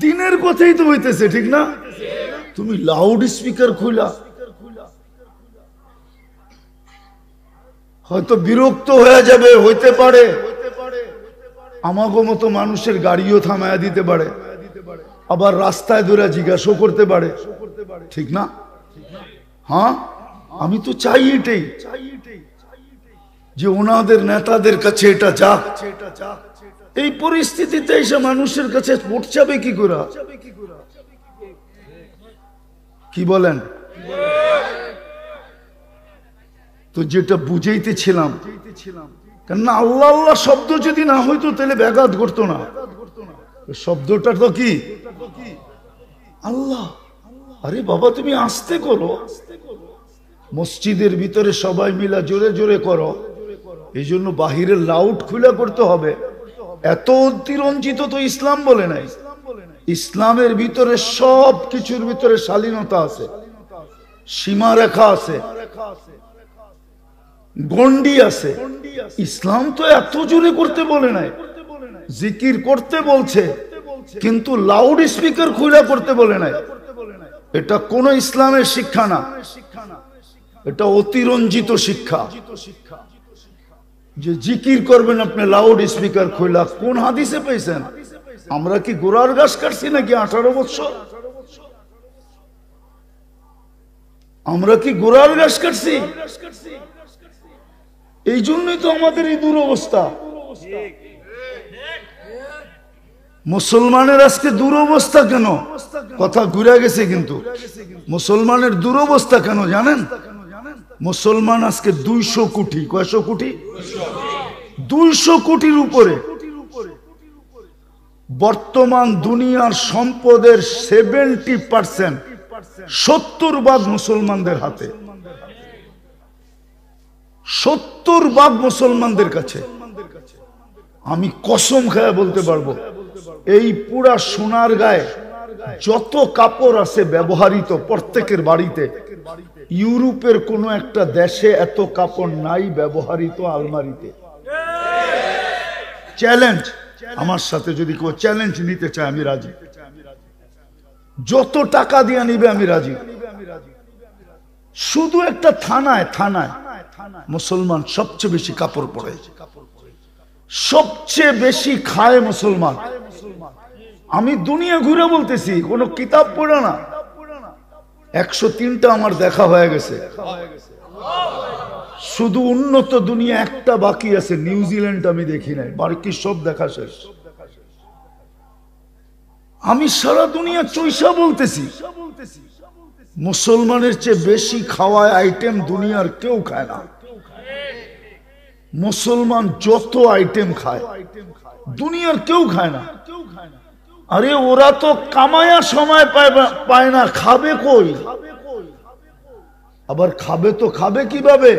দিনের কথাই তো হইতেছে, ঠিক না? তুমি লাউড স্পিকার খুলা, হয়তো বিরক্ত হয়ে যাবে, হইতে পারে। আমাগো মতো মানুষের গাড়িও থামায়া দিতে পারে, আবার রাস্তায় ধরে জিজ্ঞাসা করতে পারে, ঠিক না? হ্যাঁ, আমি তো চাই এটাই, যে ওনাদের নেতাদের কাছে এটা যাক। এই পরিস্থিতিতে এসে মানুষের কাছে ভোট চাবে কি করে? কি বলেন? তো যেটা বুঝাইতেছিলাম, কেননা আল্লাহ আল্লাহ শব্দ যদি না হইতো তাহলে ব্যাঘাত ঘটতো না। শব্দটা তো কি আল্লাহ। আরে বাবা, তুমি আস্তে করো, মসজিদের ভিতরে সবাই মিলা জোরে জোরে করো। এই জন্য বাহিরের লাউড খুলে করতে হবে। এত অতিরঞ্জিত তো ইসলাম বলে নাই। ইসলামের ভিতরে সব কিছুর ভিতরে শালীনতা আছে, সীমারেখা আছে, গন্ডি আছে। ইসলাম তো এত জোরে করতে বলে নাই, জিকির করতে বলছে, কিন্তু লাউড স্পিকার খুলে করতে বলে নাই। এটা কোন ইসলামের শিক্ষা না। এটা অতিরঞ্জিত শিক্ষা যে জিকির করবেন আপনি লাউড স্পিকার খোলা। কোন হাদিসে পেয়েছেন? আমরা কি গোড়ার গাছ কাটছি নাকি 18 বছর? আমরা কি গোড়ার গাছ কাটছি? এই জন্যই তো আমাদের এই দুরবস্থা। মুসলমানের আজকে দুরবস্থা কেন? কথা ঘুরে গেছে, কিন্তু মুসলমানের দুরবস্থা কেন জানেন? মুসলমান আজকে 200 কোটি। কয়শো কোটি? 200 কোটির উপরে। বর্তমান দুনিয়ার সম্পদের 70%, 70% মুসলমানদের হাতে, 70% মুসলমানদের কাছে। আমি কসম খায়া বলতে পারবো, এই পুরা সোনার গায়ে যত কাপড় আছে ব্যবহৃত প্রত্যেকের বাড়িতে, ইউরোপের কোন একটা দেশে এত কাপড় নাই ব্যবহৃত আলমারিতে। চ্যালেঞ্জ, আমার সাথে যদি কেউ চ্যালেঞ্জ নিতে চায় আমি রাজি। যত টাকা দিয়ে নিবে আমি রাজি। শুধু একটা থানায় মুসলমান সবচেয়ে বেশি কাপড় পরে, সবচেয়ে বেশি খায় মুসলমান। আমি দুনিয়া ঘুরে বলতেছি, কোন কিতাব পড়ে না। 103টা আমার দেখা হয়ে গেছে। শুধু উন্নত দুনিয়া একটা বাকি আছে, নিউজিল্যান্ড আমি দেখি নাই, বাকি সব দেখা শেষ। আমি সারা দুনিয়া চৈসা বলতেছি, মুসলমানের চেয়ে বেশি খাওয়ায় আইটেম দুনিয়ার কেউ খায় না। মুসলমান যত আইটেম খায় দুনিয়ার কেউ খায় না। আরে ওরা তো কামায়া সময় পায় না, খাবে কই? আবার খাবে তো খাবে কিভাবে?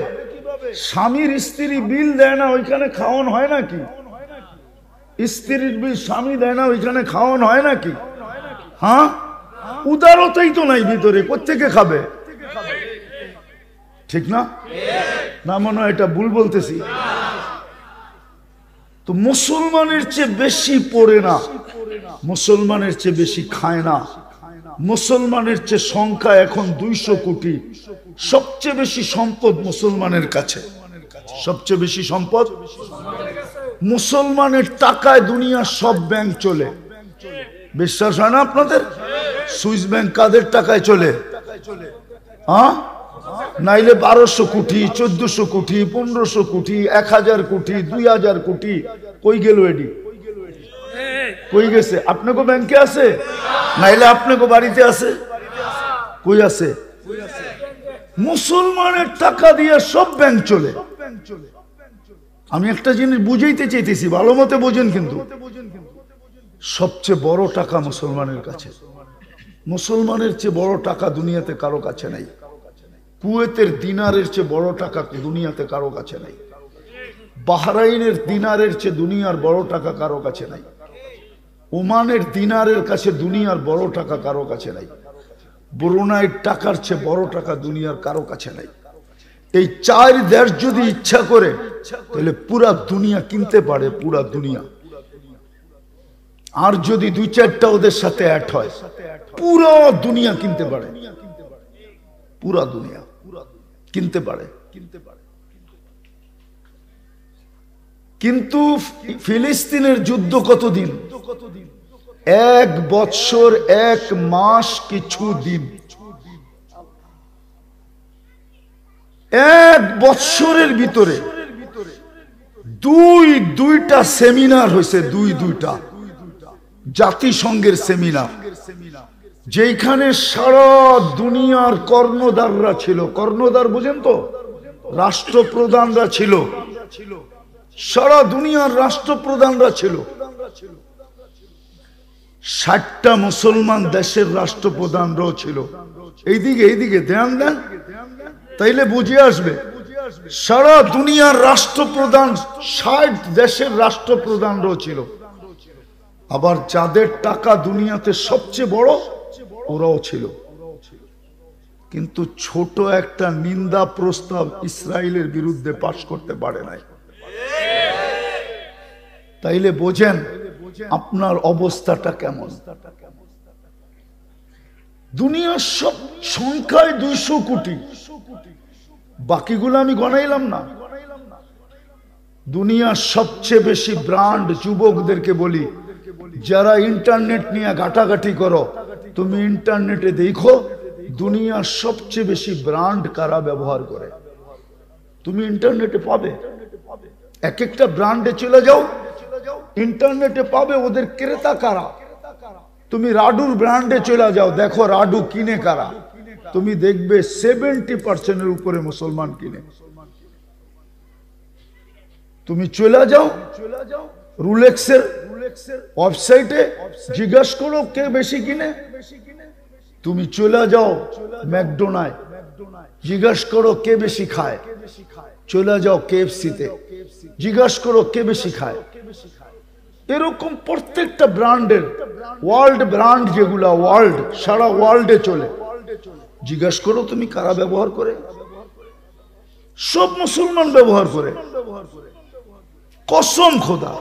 স্বামীর স্ত্রী বিল দেয় না, ওইখানে খাওয়ান হয় নাকি? স্ত্রীর বিল স্বামী দেয় না, ওইখানে খাওয়ান হয় নাকি? হ্যাঁ, উদারতাই তো নাই ভিতরে, কোত্থেকে খাবে? ঠিক না? না মনে হয় এটা ভুল বলতেছি? তো মুসলমানের চেয়ে বেশি পড়ে না, মুসলমানের চেয়ে বেশি খায় না, মুসলমানের চেয়ে সংখ্যা এখন 200 কোটি। সবচেয়ে বেশি সম্পদ মুসলমানের কাছে, সবচেয়ে বেশি সম্পদ মুসলমানের টাকায় দুনিয়ার সব ব্যাংক চলে। বিশ্বাস হয় না আপনাদের? সুইস ব্যাংক কাদের টাকায় চলে? হ্যাঁ, নাইলে 1200 কোটি, 1400 কোটি, 1500 কোটি, 1000 কোটি, 2000 কোটি। কই গেল এডি? কই গেছে? আপনাকে ব্যাংকে আছে, নাইলে আপনাকে বাড়িতে আছে? কই আছে? মুসলমানের টাকা দিয়ে সব ব্যাংক চলে। আমি একটা জিনিস বুঝাইতে চাইতেছি, ভালো মতে বোঝেন, কিন্তু সবচেয়ে বড় টাকা মুসলমানের কাছে। মুসলমানের চেয়ে বড় টাকা দুনিয়াতে কারো কাছে নাই। কুয়েতের দিনারের চেয়ে বড় টাকা দুনিয়াতে কারো কাছে নাই। বাহরাইনের দিনারের চেয়ে দুনিয়ার বড় টাকা কারো কাছে নাই। ওমানের দিনারের কাছে দুনিয়ার বড় টাকা কারো কাছে নাই। ব্রুনাইয়ের টাকার চেয়ে বড় টাকা দুনিয়ার কারো কাছে নাই। এই 4 দেশ যদি ইচ্ছা করে তাহলে পুরা দুনিয়া কিনতে পারে, পুরা দুনিয়া। আর যদি 2-4টা ওদের সাথে অ্যাড হয়, পুরো দুনিয়া কিনতে পারে, পুরা দুনিয়া কিনতে পারে। কিন্তু ফিলিস্তিনের যুদ্ধ কতদিন? 1 বৎসর 1 মাস কিছু দিন। 1 বৎসরের ভিতরে দুইটা সেমিনার হয়েছে, দুইটা জাতিসংঘের সেমিনার, যেখানে সারা দুনিয়ার কর্ণধাররা ছিল। কর্ণধার বুঝেন তো? রাষ্ট্রপ্রধানরা ছিল, সারা দুনিয়ার রাষ্ট্রপ্রধানরা ছিল। 60টা মুসলমান দেশের রাষ্ট্রপ্রধানরাও ছিল। এইদিকে ধ্যান দেন, তাইলে বুঝে আসবে। সারা দুনিয়ার রাষ্ট্রপ্রধান, 60 দেশের রাষ্ট্রপ্রধানরাও ছিল। আবার যাদের টাকা দুনিয়াতে সবচেয়ে বড় ওরাও ছিল। কিন্তু ছোট একটা নিন্দা প্রস্তাব ইসরায়েলের বিরুদ্ধে পাশ করতে পারে নাই। তাইলে বোঝেন আপনার অবস্থাটা কেমন। দুনিয়ার সব সংখ্যায় 200 কোটি, বাকিগুলো আমি গনাইলাম না। দুনিয়ার সবচেয়ে বেশি ব্র্যান্ড যুবকদেরকে বলি, যারা ইন্টারনেট নিয়ে ঘাটাঘাটি করো, তুমি ইন্টারনেটে দেখো দুনিয়ার সবচেয়ে বেশি ব্র্যান্ড কারা ব্যবহার করে। তুমি ইন্টারনেটে পাবে, এক একটা ব্র্যান্ডে চলে যাও, ইন্টারনেটে পাবে ওদের ক্রেতা কারা। তুমি রাডুর ব্র্যান্ডে চলে যাও, দেখো রাডু কিনে কারা, তুমি দেখবে 70% উপরে মুসলমান কিনে। তুমি চলে যাও রুলেক্সের ওয়েবসাইটে, জিজ্ঞাসা করো কে বেশি কিনে। তুমি চলে যাও ম্যাকডোনাল্ড, জিজ্ঞাসা করো কে বেশি খায়। চলে যাও কেএফসিতে, জিজ্ঞাসা করো কে বেশি খায়। এরকম প্রত্যেকটা ব্র্যান্ডের, ওয়ার্ল্ড ব্র্যান্ড যেগুলা ওয়ার্ল্ড, সারা ওয়ার্ল্ডে চলে, জিজ্ঞাসা করো তুমি কারা ব্যবহার করে। সব মুসলমান ব্যবহার করে, কসম খোদা।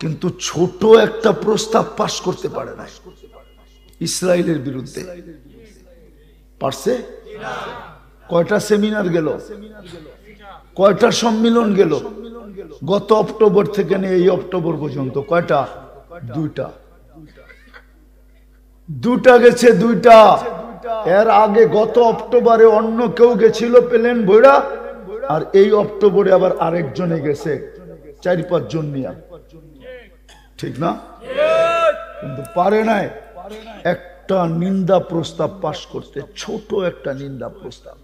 কিন্তু ছোট একটা প্রস্তাব পাস করতে পারে না ইসরায়েলের বিরুদ্ধে। পারছে? কয়টা সেমিনার গেল, কয়টা সম্মেলন গেল গত অক্টোবর থেকে নিয়ে এই অক্টোবর পর্যন্ত? কয়টা? দুটা গেছে, দুইটা। এর আগে গত অক্টোবরে অন্য কেউ গেছিল প্লেন ভৈরা, আর এই অক্টোবরে আবার আরেকজনে গেছে, 4-5 জন নিয়ে। ঠিক না? কিন্তু পারে নাই একটা নিন্দা প্রস্তাব পাশ করতে, ছোট একটা নিন্দা প্রস্তাব।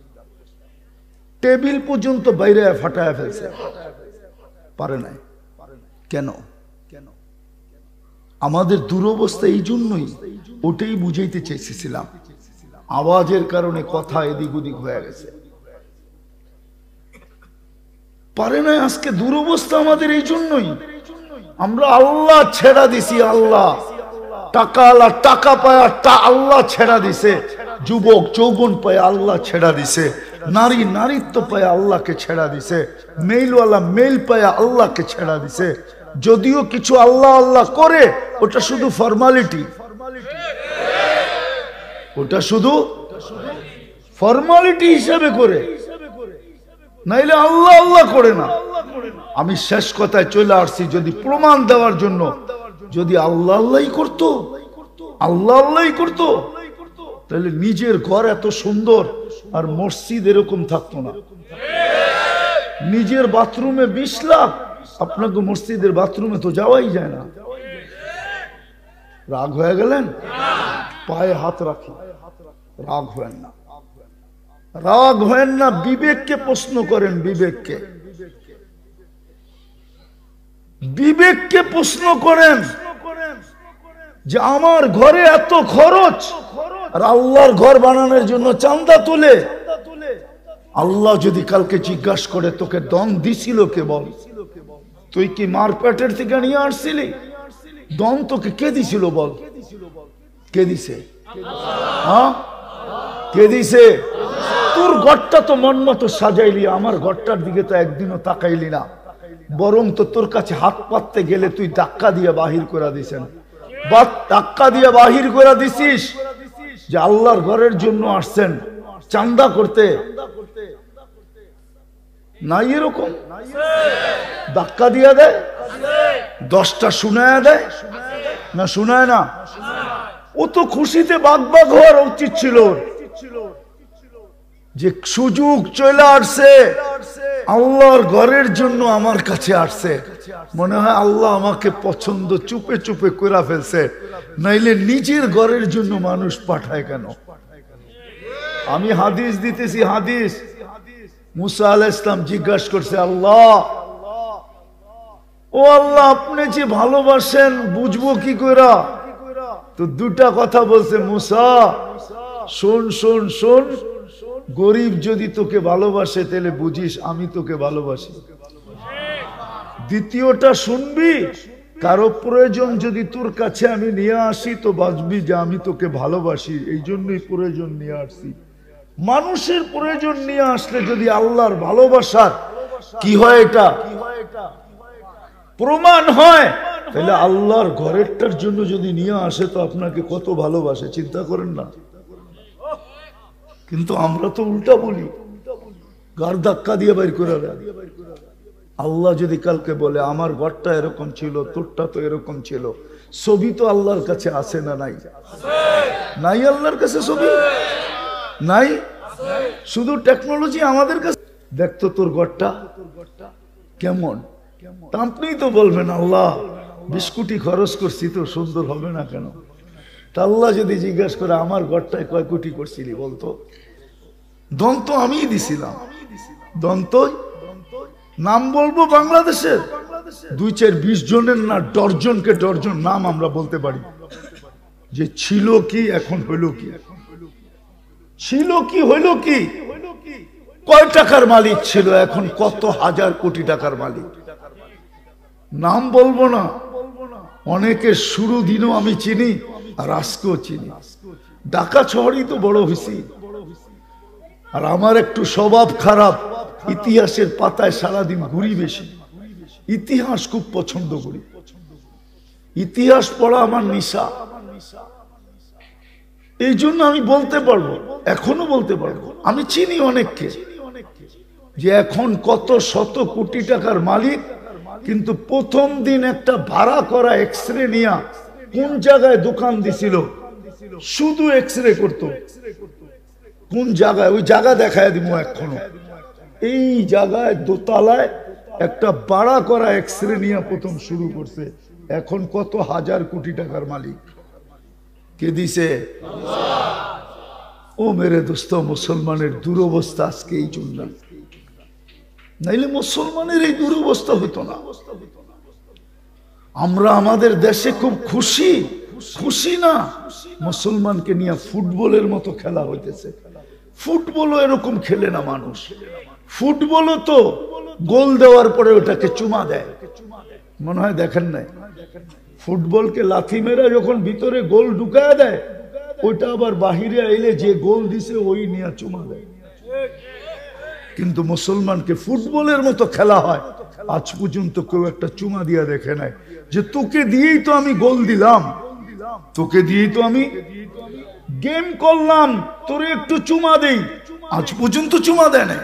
টেবিল পর্যন্ত বাইরে ফাটায় ফেলছে, পারে নাই। কেন? আমাদের দুরবস্থা এই জন্যই, ওটাই বুঝাইতে চেয়েছিলাম। আওয়াজের কারণে কথা এদিক ওদিক হয়ে গেছে, পারে নাই। আজকে দুরবস্থা আমাদের এই জন্যই, আমরা আল্লাহ ছেড়া দিছি। আল্লাহ টাকা আল্লাহ টাকা পায়, আল্লাহ ছেড়া দিছে। যুবক যৌবন পায় আল্লাহ ছেড়া দিছে, নারী নারীত্ব পায় আল্লাহকে ছেড়া দিছে, মেইলওয়ালা মেইল পায় আল্লাহকে ছেড়া দিছে। যদিও কিছু আল্লাহ আল্লাহ করে, ওটা শুধু ফর্মালিটি, ওটা শুধু ফর্মালিটি হিসাবে করে, নাইলে আল্লাহ আল্লাহ করে না। আমি শেষ কথায় চলে আসছি, যদি প্রমাণ দেওয়ার জন্য, যদি আল্লাহ আল্লাহই করতো, আল্লাহ আল্লাহই করতো, তাহলে নিজের ঘর এত সুন্দর আর মসজিদ এরকম থাকতো না। নিজের বাথরুমে 20 লাখ, আপনাকে মসজিদের বাথরুমে তো যাওয়াই যায় না। রাগ হয়ে গেলেন? পায়ে হাত রাখি, রাগ হয় না, রাগ হয় না। বিবেককে প্রশ্ন করেন, বিবেককে, বিবেককে প্রশ্ন করেন যে আমার ঘরে এত খরচ, আর আল্লাহর ঘর বানানোর জন্য চাঁদা তুলে। আল্লাহ যদি কালকে জিজ্ঞাসা করে তোকে দন দিছিল কে, বল? তুই কি মার পেটের থেকে নিয়ে আসছিলি? দন তোকে কে দিছিল বল? কে দিছে? হ্যাঁ, কে দিছে? তোর ঘরটা তো মন মতো সাজাইলি, আমার ঘরটার দিকে তো একদিনও তাকাইলি না, বরং তো তোর কাছে হাত পাততে গেলে তুই ধাক্কা দিয়ে বাহির করে দিছেন। ধাক্কা দিয়ে বাহির করে দিছিস যে আল্লাহর ঘরের জন্য আসছেন চাঁদা করতে, নাই এরকম? ধাক্কা দিয়ে দেয়, 10টা শুনায় দেয় না, শুনায় না? ও তো খুশিতে বাগ বাগ হওয়ার উচিত ছিল, যে সুযোগ চলে আসছে, আল্লাহর ঘরের জন্য আমার কাছে আসছে। মনে হয় আল্লাহ আমাকে পছন্দ চুপে চুপে করে ফেলছে, নাইলে নিজের ঘরের জন্য মানুষ পাঠায় কেন? আমি হাদিস দিতেছি, হাদিস। মুসা আলাইহিস সালাম জিজ্ঞাসা করছে, আল্লাহ, ও আল্লাহ, আপনি যে ভালোবাসেন বুঝবো কি করে? তো দুটা কথা বলছে মুসা, শোন শোন শোন, গরিব যদি তোকে ভালোবাসে তাহলে বুঝিস আমি তোকে ভালোবাসি। দ্বিতীয়টা শুনবি, কারো প্রয়োজন যদি তোর কাছে আমি নিয়ে আসি তো বাঁচবি যে আমি তোকে ভালোবাসি, এই জন্যই প্রয়োজন নিয়ে আসছি। মানুষের প্রয়োজন নিয়ে আসলে যদি আল্লাহর ভালোবাসার কি হয়, এটা প্রমাণ হয়, তাহলে আল্লাহর ঘরেরটার জন্য যদি নিয়ে আসে তো আপনাকে কত ভালোবাসে চিন্তা করেন না। কিন্তু আমরা তো উল্টা বলি, গার ধাক্কা দিয়ে বাইর করে দেয়। আল্লাহ যদি কালকে বলে আমার ঘরটা এরকম ছিল, তোরটা তো এরকম ছিল, ছবি তো আল্লাহর কাছে আছে না নাই? নাই আল্লাহর কাছে ছবি নাই, শুধু টেকনোলজি আমাদের কাছে। দেখতো তোর ঘরটা কেমন, আপনি তো বলবেন আল্লাহ 20 কোটি খরচ করছি তো সুন্দর হবে না কেন? তা আল্লাহ যদি জিজ্ঞাসা করে আমার ঘরটায় কয় কোটি করছিলি বলতো, দন্ত আমিই দিছিলাম। দন্ত নাম বলবো বাংলাদেশের 2-4-20 জনের না, ডর্জনকে ডর্জন নাম আমরা বলতে পারি, যে ছিল কি এখন হইল কি, ছিল কি হইল কি, কয় টাকার মালিক ছিল এখন কত হাজার কোটি টাকার মালিক। নাম বলবো না, অনেকের শুরু দিনও আমি চিনি আর আজকেও চিনি। ঢাকা শহরই তো বড় হয়েছি, আর আমার একটু স্বভাব খারাপ, ইতিহাসের পাতায় সারাদিন ঘুরি বেশি, ইতিহাস খুব পছন্দ করি, ইতিহাস পড়া আমার নেশা। এই জন্য আমি বলতে পারবো, এখনো বলতে পারবো, আমি চিনি অনেককে যে এখন কত শত কোটি টাকার মালিক, কিন্তু প্রথম দিন একটা ভাড়া করা এক্সরে নিয়া কোন জায়গায় দোকান দিছিল, শুধু এক্সরে করতো। কোন জায়গায়, ওই জায়গা দেখায় দিব এখনো, এই জায়গায় দোতলায় একটা ভাড়া করা এক্সরে নিয়ে প্রথম শুরু করছে, এখন কত হাজার কোটি টাকার মালিক। কে দিছে? ও মেরে দোস্ত, মুসলমানের দুরবস্থা আজকে এই জন্য, নাইলে মুসলমানের এই দুরবস্থা হতো না। আমরা আমাদের দেশে খুব খুশি, খুশি না, মুসলমানকে নিয়ে ফুটবলের মতো খেলা হইতেছে। ফুটবলও এরকম খেলে না মানুষ, ফুটবলও তো গোল দেওয়ার পরে ওটাকে চুমা দেয়, মনে হয় দেখেন নাই? ফুটবলকে লাথি মেরে যখন ভিতরে গোল ঢুকায় দেয়, ওইটা আবার বাহিরে আইলে যে গোল দিছে ওই নিয়ে চুমা দেয়। কিন্তু মুসলমানকে ফুটবলের মতো খেলা হয়, আজ পর্যন্ত কেউ একটা চুমা দিয়া দেখে নাই, যে তোকে দিয়েই তো আমি গোল দিলাম, তোকে দিয়েই তো আমি গেম করলাম, তোরে একটু চুমা দেই। আজ পর্যন্ত চুমা দেয় না,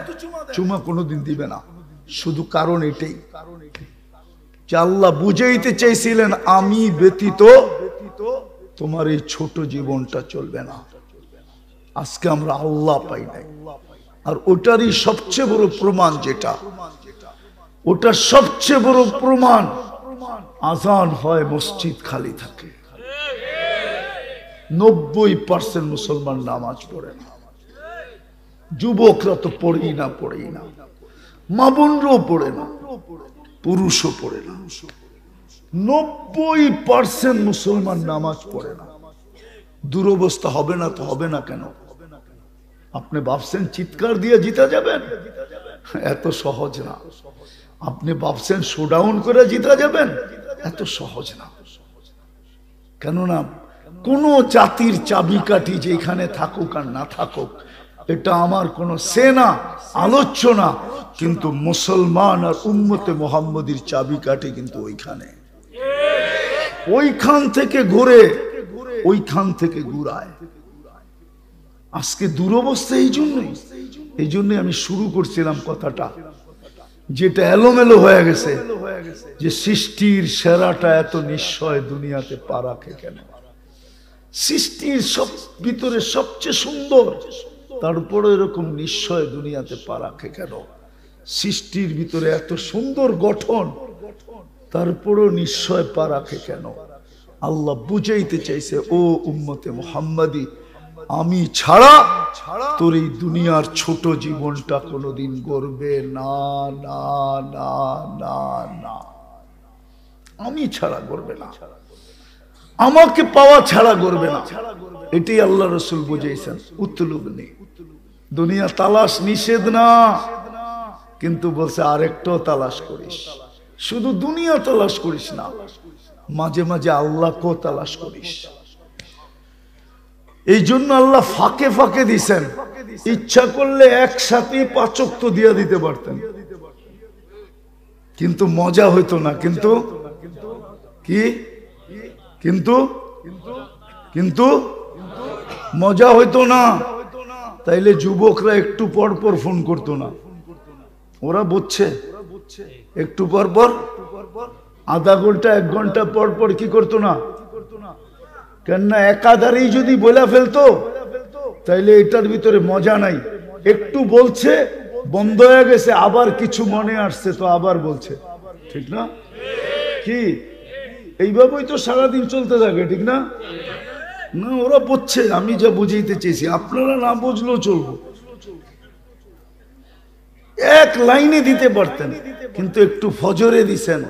চুমা কোনোদিন দিবে না। শুধু কারণ এটাই যে আল্লাহ বুঝাইতে চাইছিলেন আমি ব্যতীত তোমার এই ছোট জীবনটা চলবে না। আজকে আমরা আল্লাহ পাই নাই, আর ওটারই সবচেয়ে বড় প্রমাণ, যেটা ওটা সবচেয়ে বড় প্রমাণ, আজান হয় মসজিদ খালি থাকে, 90% মুসলমান নামাজ পড়ে না। যুবকরা তো পড়েই না, মা বোনরাও পড়ে না, পুরুষও পড়ে না। 90% মুসলমান নামাজ পড়ে না। দুরবস্থা হবে না তো হবে না কেন? আপনি ভাবছেন চিৎকার দিয়ে জিতা যাবেন? এত সহজ না। আপনি ভাবছেন শোডাউন করে জিতা যাবেন? এত সহজ না। কেননা কোন জাতির চাবিকাঠি যেখানে থাকুক আর না থাকুক, এটা আমার কোন সেনা আলোচনা, কিন্তু মুসলমান আর উম্মতে মুহাম্মদীর চাবিকাঠি কিন্তু ওইখানে, ওইখান থেকে ঘুরে, ওইখান থেকে ঘুরায়। আজকে দুরবস্থা এই জন্যই আমি শুরু করছিলাম কথাটা, যেটা এলোমেলো হয়ে গেছে, যে সৃষ্টির সেরাটা এত নিশ্চয় দুনিয়াতে পা রাখে কেন? সৃষ্টির সব ভিতরে সবচেয়ে সুন্দর, তারপরে এরকম নিশ্চয় দুনিয়াতে পা রাখে কেন? সৃষ্টির ভিতরে এত সুন্দর গঠন, তারপরেও নিশ্চয় পা রাখে কেন? আল্লাহ বুঝাইতে চাইছে, ও উম্মতে মুহাম্মাদি, আমি ছাড়া তোর এই দুনিয়ার ছোট জীবনটা কোনোদিন গড়বে না, না না না না, আমি ছাড়া গড়বে না, আমাকে পাওয়া ছাড়া গড়বে না। এটাই আল্লাহ রসুল বুঝাইছেন। উতলুবনি, দুনিয়া তালাশ নিষেধ না, কিন্তু বলছে আরেকটাও তালাশ করিস। শুধু দুনিয়া তালাশ করিস না, মাঝে মাঝে আল্লাহকেও তালাশ করিস। এই জন্য আল্লাহ ফাঁকে ফাঁকে দিছেন, ইচ্ছা করলে একসাথে 5 ওয়াক্ত দিয়ে দিতে পারতেন, কিন্তু মজা হইতো না। কিন্তু কি কিন্তু কিন্তু মজা হইতো না। তাইলে যুবকরা একটু পর পর ফোন করতো না, ওরা বুঝছে একটু পর পর আধা ঘন্টা 1 ঘন্টা পর পর কি করতো না, কেননা একাধারেই যদি বলে ফেলতো তাইলে এটার ভিতরে মজা নাই। একটু বলছে, বন্ধ হয়ে গেছে, আবার কিছু মনে আসছে তো আবার বলছে, ঠিক না? কি এইভাবেই তো সারাদিন চলতে থাকে, ঠিক না? না, ওরা বুঝছে, আমি যা বুঝাইতে চেয়েছি, আপনারা না বুঝলেও চলবো। এক লাইনে দিতে পারতেন, কিন্তু একটু ফজরে দিছেন,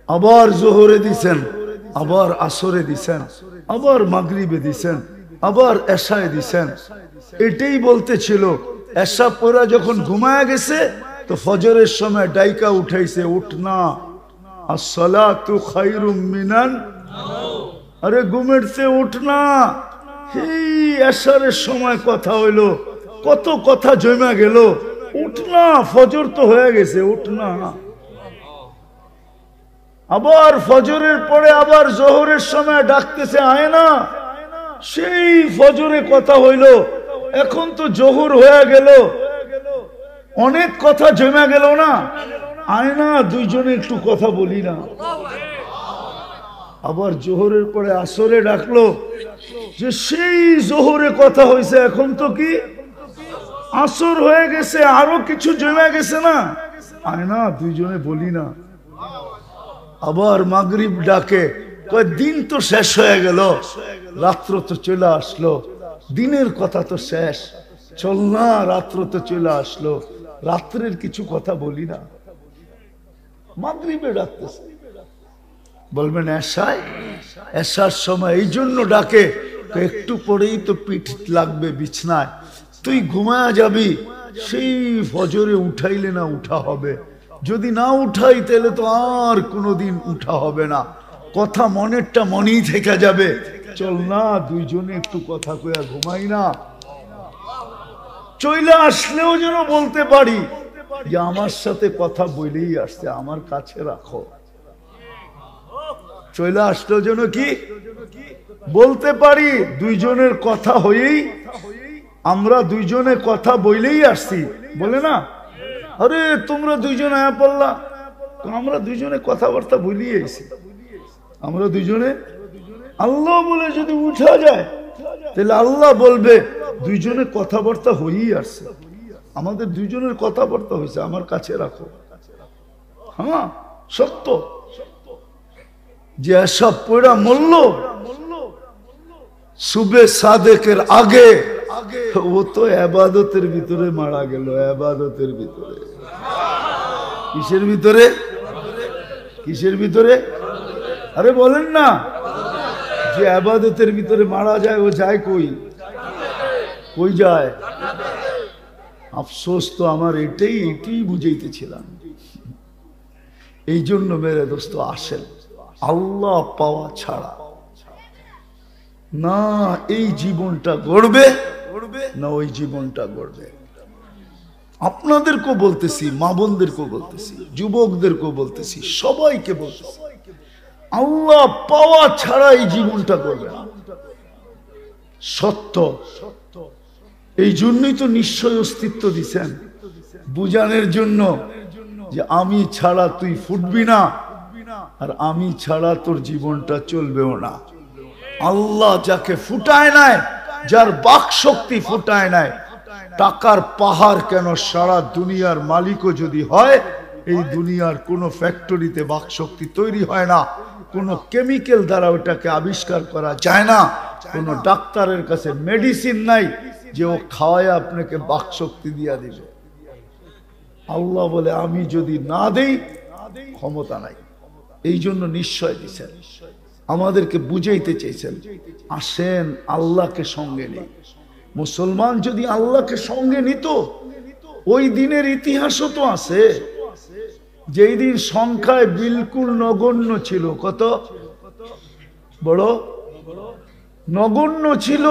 আবার জোহরে দিছেন, আবার আসরে দিছেন, আবার মাগরিবে দিছেন, আবার এশায় দিছেন। এটাই বলতে ছিল। এশা পড়া যখন ঘুমায়া গেছে তো ফজরের সময় ডাইকা উঠাইছে, উঠ না, আসসালাতু খায়রুম মিনান, আরে ঘুমের চেয়ে উঠ না। এই এশারের সময় কথা হইলো, কত কথা জমা গেল, উঠ না, ফজর তো হয়ে গেছে, উঠ না। আবার ফজরের পরে আবার জোহরের সময় ডাকতেছে, আয় না, সেই ফজরে কথা হইল, এখন তো জোহর হয়ে গেল, অনেক কথা জমা গেল না, আয় না, দুইজনে একটু কথা বলি না। আবার জোহরের পরে আসরে ডাকলো, যে সেই জোহরে কথা হয়েছে, এখন তো কি আসর হয়ে গেছে, আরো কিছু জমা গেছে না, আয় না, দুইজনে বলি না। আবার মাগরিব ডাকে, কয় দিন তো শেষ হয়ে গেল, রাত্র তো চলে আসলো, দিনের কথা তো শেষ, চল না, রাত্র তো চলে আসলো, রাত্রের কিছু কথা বলি না। মাগরিবে ডাকতেছে, বলবেন এশায়, এশার সময় এই জন্য ডাকে, একটু পরেই তো পিঠ লাগবে বিছনায়, তুই ঘুমায়া যাবি, সেই ফজরে উঠাইলে না উঠা হবে, যদি না উঠাই তাহলে তো আর কোনোদিন উঠা হবে না, কথা মনেরটা মনেই থেকে যাবে, চল না, দুইজনে একটু কথা কইয়া ঘুমাই না। চইলা আসলেও যেন বলতে পারি যে আমার সাথে কথা বলেই আসছে, আমার কাছে রাখো। চইলা আসলেও যেন কি বলতে পারি, দুইজনের কথা হয়েই, আমরা দুইজনে কথা বইলেই আসছি, বলে না, আরে তোমরা দুইজন আয়া পড়লা, আমরা দুইজনে কথাবার্তা বলিয়ে আইছি, আমরা দুইজনে, আল্লাহ বলে যদি উঠা যায় তাহলে আল্লাহ বলবে দুইজনে কথাবার্তা হয়েই আসছে, আমাদের দুইজনের কথাবার্তা হয়েছে, আমার কাছে রাখো। হ্যাঁ সত্য, যে এসব পড়া মরল সুবে সাদেকের আগে, ও তো এবাদতের ভিতরে মারা গেল, এবাদতের ভিতরে। কিসের ভিতরে, কিসের ভিতরে? আরে বলেন না, যে এবাদতের ভিতরে মারা যায় ও যায় কই, কই যায়? আফসোস তো আমার, এটাই বুঝাইতেছিলাম। এই জন্য মেরে দোস্ত আসেন, আল্লাহ পাওয়া ছাড়া না এই জীবনটা গড়বে, না ওই জীবনটা গড়বে। আপনাদেরকেও বলতেছি, মা বোনদেরকেও বলতেছি, যুবকদেরকেও বলতেছি, সবাইকে বলতেছি, আল্লাহ পাওয়া ছাড়া এই জীবনটা গড়বে না। সত্য, এই জন্যই তো নিশ্চয় অস্তিত্ব দিছেন, বুঝানোর জন্য যে আমি ছাড়া তুই ফুটবি না, আর আমি ছাড়া তোর জীবনটা চলবেও না। আল্লাহ যাকে ফুটায় নাই, যার বাক শক্তি ফুটায় নাই, টাকার পাহাড় কেন সারা দুনিয়ার মালিকও যদি হয়, এই দুনিয়ার কোন ফ্যাক্টরিতে বাক শক্তি তৈরি হয় না, কোন কেমিক্যাল দ্বারা ওটাকে আবিষ্কার করা যায় না, কোন ডাক্তারের কাছে মেডিসিন নাই যে ও খাওয়ায় আপনাকে বাক শক্তি দিয়া দিবে। আল্লাহ বলে আমি যদি না দেই, ক্ষমতা নাই। এই জন্য নিশ্চয় দিছেন, আমাদেরকে বুঝাইতে চেয়েছেন, আসেন আল্লাহকে সঙ্গে নেই। মুসলমান যদি আল্লাহকে সঙ্গে নিত, ওই দিনের ইতিহাসও তো আছে, যেই দিন সংখ্যায় বিলকুল নগণ্য ছিল। কত বড় নগণ্য ছিল,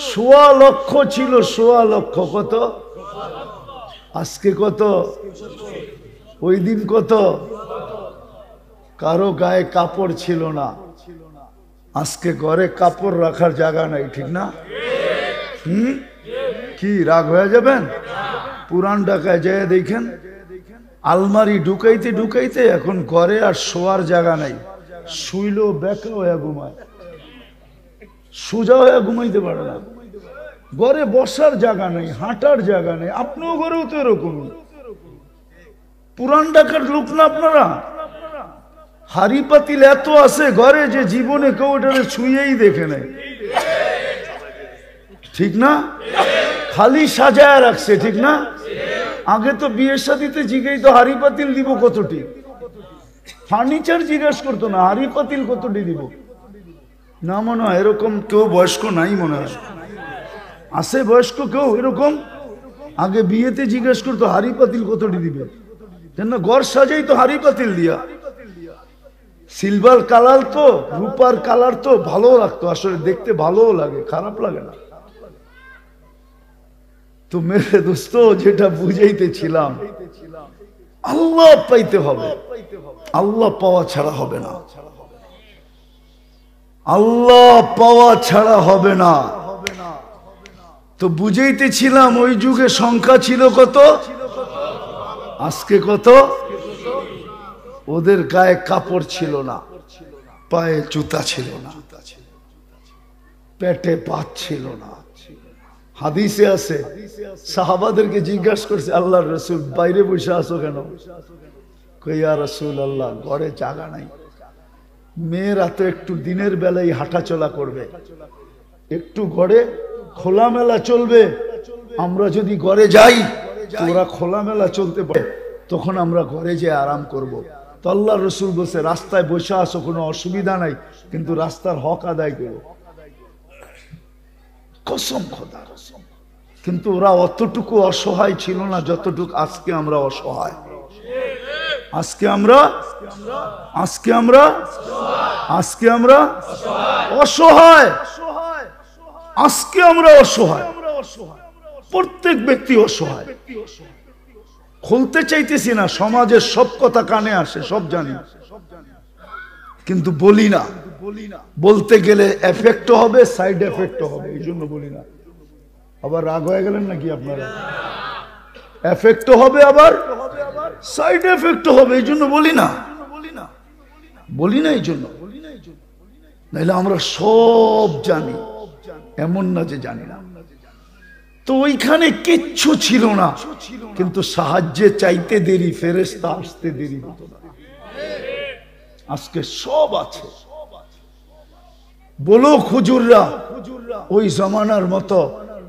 ১.৫ লক্ষ ছিল, ১.৫ লক্ষ। কত আজকে কত? ওই দিন কত? কারো গায়ে কাপড় ছিল না, আজকে ঘরে কাপড় রাখার জায়গা নাই, ঠিক না? কি রাগ হয়ে যাবেন? পুরান ঢাকায় যায় দেখেন আলমারি ঢুকাইতে ঢুকাইতে এখন ঘরে আর শোয়ার জায়গা নাই, শুইলেও বেকা হয়ে ঘুমায়, সোজা হয়ে ঘুমাইতে পারে না, ঘরে বসার জায়গা নেই, হাঁটার জায়গা নেই। আপনিও ঘরেও তো এরকম। পুরান ঢাকার লোক না আপনারা? হাড়ি পাতিল এত আছে ঘরে যে জীবনে কেউ এটা ছুঁয়েই দেখে নেয়, ঠিক না? খালি সাজায় রাখছে, ঠিক না? আগে তো বিয়ের সাথীতে জিজ্ঞেস তো হাড়ি পাতিল দিব কতটি, ফার্নিচার জিজ্ঞাসা করতো না, হাড়ি পাতিল কতটি দিব। না মনে হয় এরকম কেউ বয়স্ক নাই, মনে হয় আছে বয়স্ক কেউ এরকম? আগে বিয়েতে জিজ্ঞেস করতো হাড়ি পাতিল কতটি দিবে, কেন ঘর সাজাই তো হাড়ি পাতিল দিয়া। সিলভার কালার তো, রূপার কালার তো ভালো লাগতো, আসলে দেখতে ভালো লাগে, খারাপ লাগে না। তো মেরে দোস্ত, যেটা বুঝাইতেছিলাম, আল্লাহ পাইতে হবে, আল্লাহ পাওয়া ছাড়া হবে না, আল্লাহ পাওয়া ছাড়া হবে না। তো বুঝাইতেছিলাম ওই যুগে সংখ্যা ছিল কত, আজকে কত? ওদের গায়ে কাপড় ছিল না, পায়ে জুতা ছিল না, পেটে ভাত ছিল না। হাদিসে আছে সাহাবাদেরকে জিজ্ঞাসা করছে, আল্লাহর রাসূল বাইরে বসে আছো কেন? কই ইয়া রাসূলুল্লাহ, ঘরে জায়গা নাই। মেয়েরা তো একটু দিনের বেলায় হাঁটাচলা করবে, একটু ঘরে খোলামেলা চলবে। আমরা যদি ঘরে যাই তো ওরা খোলামেলা চলতে পারে, তখন আমরা ঘরে যেয়ে আরাম করব। তো আল্লাহর রাসূল বলছে, রাস্তায় বসে আসো, কোনো অসুবিধা নাই, কিন্তু রাস্তার হক আদায় করো। কসম খোদা। কিন্তু ওরা অতটুকু অসহায় ছিল না যতটুকু আজকে আমরা অসহায়। আজকে আমরা অসহায়, আজকে আমরা অসহায়, প্রত্যেক ব্যক্তি অসহায়। খুলতে চাইতেছি না, সমাজের সব কথা কানে আসে, সব জানি, কিন্তু বলি না। বলতে গেলে এফেক্ট হবে, সাইড এফেক্ট হবে, এই জন্য বলি না। আবার রাগ হয়ে গেলেন নাকি আপনারা? এফেক্ট হবে, আবার সাইড এফেক্ট হবে, এই জন্য বলি না, এই জন্য। নাইলে আমরা সব জানি, এমন না যে জানি না। তো ওইখানে কিচ্ছু ছিল না, কিন্তু সাহায্যে চাইতে দেরি, ফেরেশতা আসতে দেরি হতো না। আজকে সব আছে। বলো হুজুররা, ওই জামানার মতো,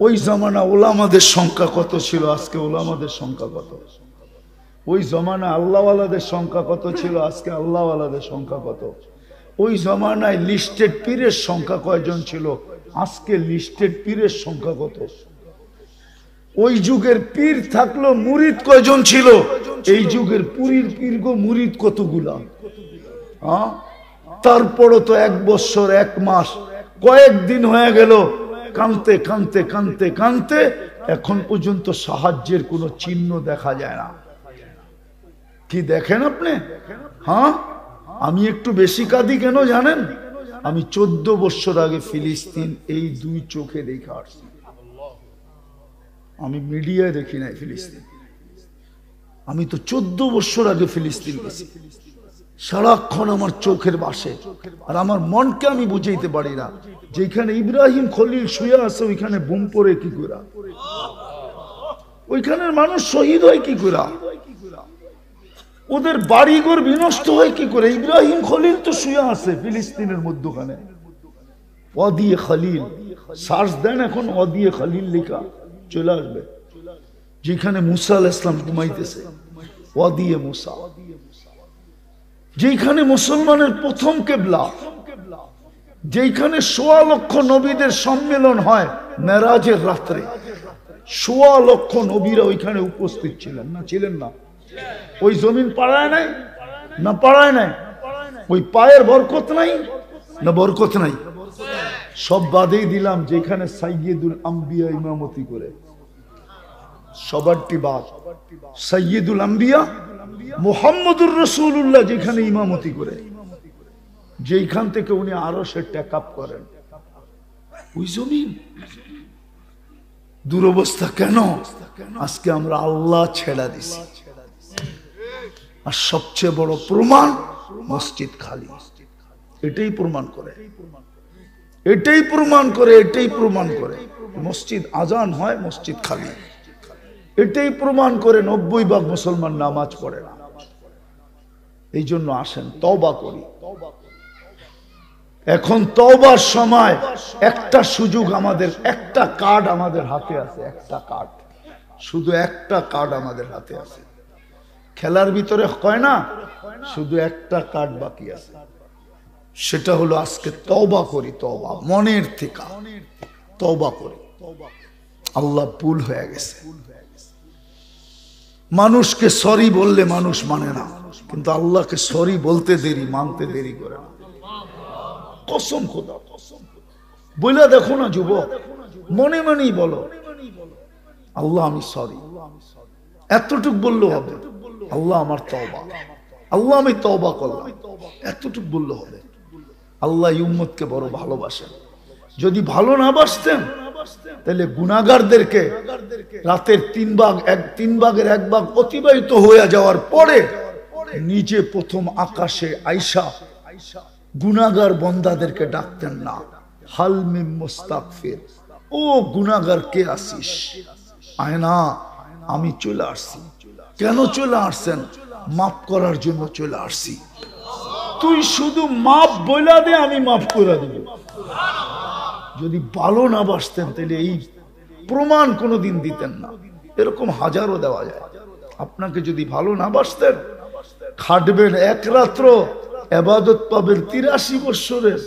ওই জামানা ওলামাদের সংখ্যা কত ছিল, আজকে ওলামাদের সংখ্যা কত? ওই জামানা আল্লাহওয়ালাদের সংখ্যা কত ছিল, আজকে আল্লাহওয়ালাদের সংখ্যা কত? ওই জামানায় লিস্টেড পীরের সংখ্যা কয়জন ছিল, আজকে লিস্টেড পীরের সংখ্যা কত? ওই যুগের পীর থাকলো, মুরিদ কয়জন ছিল, এই যুগের পীর গো মুরিদ কতগুলা? তারপরও তো 1 বছর 1 মাস কয়েকদিন হয়ে গেল, কানতে কানতে কানতে কানতে এখন পর্যন্ত সাহায্যের কোনো চিহ্ন দেখা যায় না। কি দেখেন আপনি? হ্যাঁ, আমি একটু বেশি কাঁদি কেন জানেন? আমি 14 বছর আগে ফিলিস্তিন এই 2 চোখে দেখে আসছি। আমি মিডিয়ায় দেখি নাই ফিলিস্তিন, আমি তো 14 বছর আগে ফিলিস্তিন গেছি। সারাক্ষণ আমার চোখের বাসে, আর আমার মনকে আমি বুঝাইতে পারি না, যেখানে ইব্রাহিম খলিল শুয়ে আছে ওইখানে বুম পড়ে কি করে, ওইখানের মানুষ শহীদ হয় কি করে, ওদের বাড়িঘর বিনষ্ট হয় কি করে। ইব্রাহিম খলিল তো শুয়ে আছে ফিলিস্তিনের মধ্যখানে, ওয়াদিয়ে খলিল, সার্চ দেন এখন ওয়াদিয়ে খলিল লেখা চলে আসবে, যেখানে মুসা আলাইহিস সালাম ঘুমাইতেছে, ওয়াদিয়ে মুসা, যেখানে মুসলমানের প্রথম কিবলা, যেখানে 1.25 লক্ষ নবীদের সম্মেলন হয় মেরাজের রাত্রে। 1.25 লক্ষ নবীরা ওইখানে উপস্থিত ছিলেন না, ছিলেন না? ওই জমিন পাড়ায় নাই না, পাড়ায় নাই? ওই পায়ের বরকত নাই না, বরকত নাই? সব বাদেই দিলাম, যেখানে সাইয়্যিদুল আম্বিয়া ইমামতি করে, সবারটি বাদ, সাইয়্যিদুল আম্বিয়া মুহাম্মদুর রাসূলুল্লাহ যেখানে ইমামতি করে, যেখান থেকে উনি আরশের টেক আপ করেন, ওই জমিন। দুরবস্থা কেন? আজকে আমরা আল্লাহ ছেড়া দিছি। আর সবচেয়ে বড় প্রমাণ মসজিদ খালি। এটাই প্রমাণ করে, এটাই প্রমাণ করে, এটাই প্রমাণ করে মসজিদ আজান হয়, মসজিদ খালি। এটাই প্রমাণ করে 90% মুসলমান নামাজ পড়ে না। এই জন্য আসেন তওবা করি। এখন তওবার সময় একটা সুযোগ আমাদের, একটা কার্ড আমাদের হাতে আছে, একটা কার্ড, শুধু একটা কার্ড আমাদের হাতে আছে। খেলার ভিতরে কয় না, শুধু একটা কার্ড বাকি আছে, সেটা হলো আজকে তওবা করি। তওবা মনের থেকে তওবা করি। আল্লাহ ভুল হয়ে গেছে। মানুষকে সরি বললে মানুষ মানে না, কিন্তু আল্লাহকে সরি বলতে দেরি, মানতে দেরি করে না। কসম খোদা, বলে দেখো না যুবক, মনে মনেই বলো আল্লাহ আমি সরি, এতটুক বললে হবে। আল্লাহ আমার তওবা, আল্লাহ আমি তওবা করলাম, এতটুক বললে হবে। আল্লাহ উম্মতকে বড় ভালোবাসেন। যদি ভালো না বাসতেন তাহলে গুনাহগারদেরকে রাতের 3 ভাগের 1 ভাগ অতিবাহিত হয়ে যাওয়ার পরে নিজে প্রথম আকাশে আইসা গুনাহগার বান্দাদেরকে ডাকতেন না, হাল মিন মুস্তাগফির, ও গুনাহগার কে আসিস, আয় না, আমি চলে আসছি। কেন চলে আসছেন? মাফ করার জন্য চলে আসছি। তুই শুধু মাফ বইলা দে, আমি মাফ করে দেব। যদি ভালো না বাসতেন তাহলে এই প্রমাণ কোনোদিন দিতেন না। এরকম হাজারও দেওয়া যায়। আপনাকে যদি ভালো না বাসতেন, খাটবেন 1 রাত্র, ইবাদত পাবেন 83 বছরের।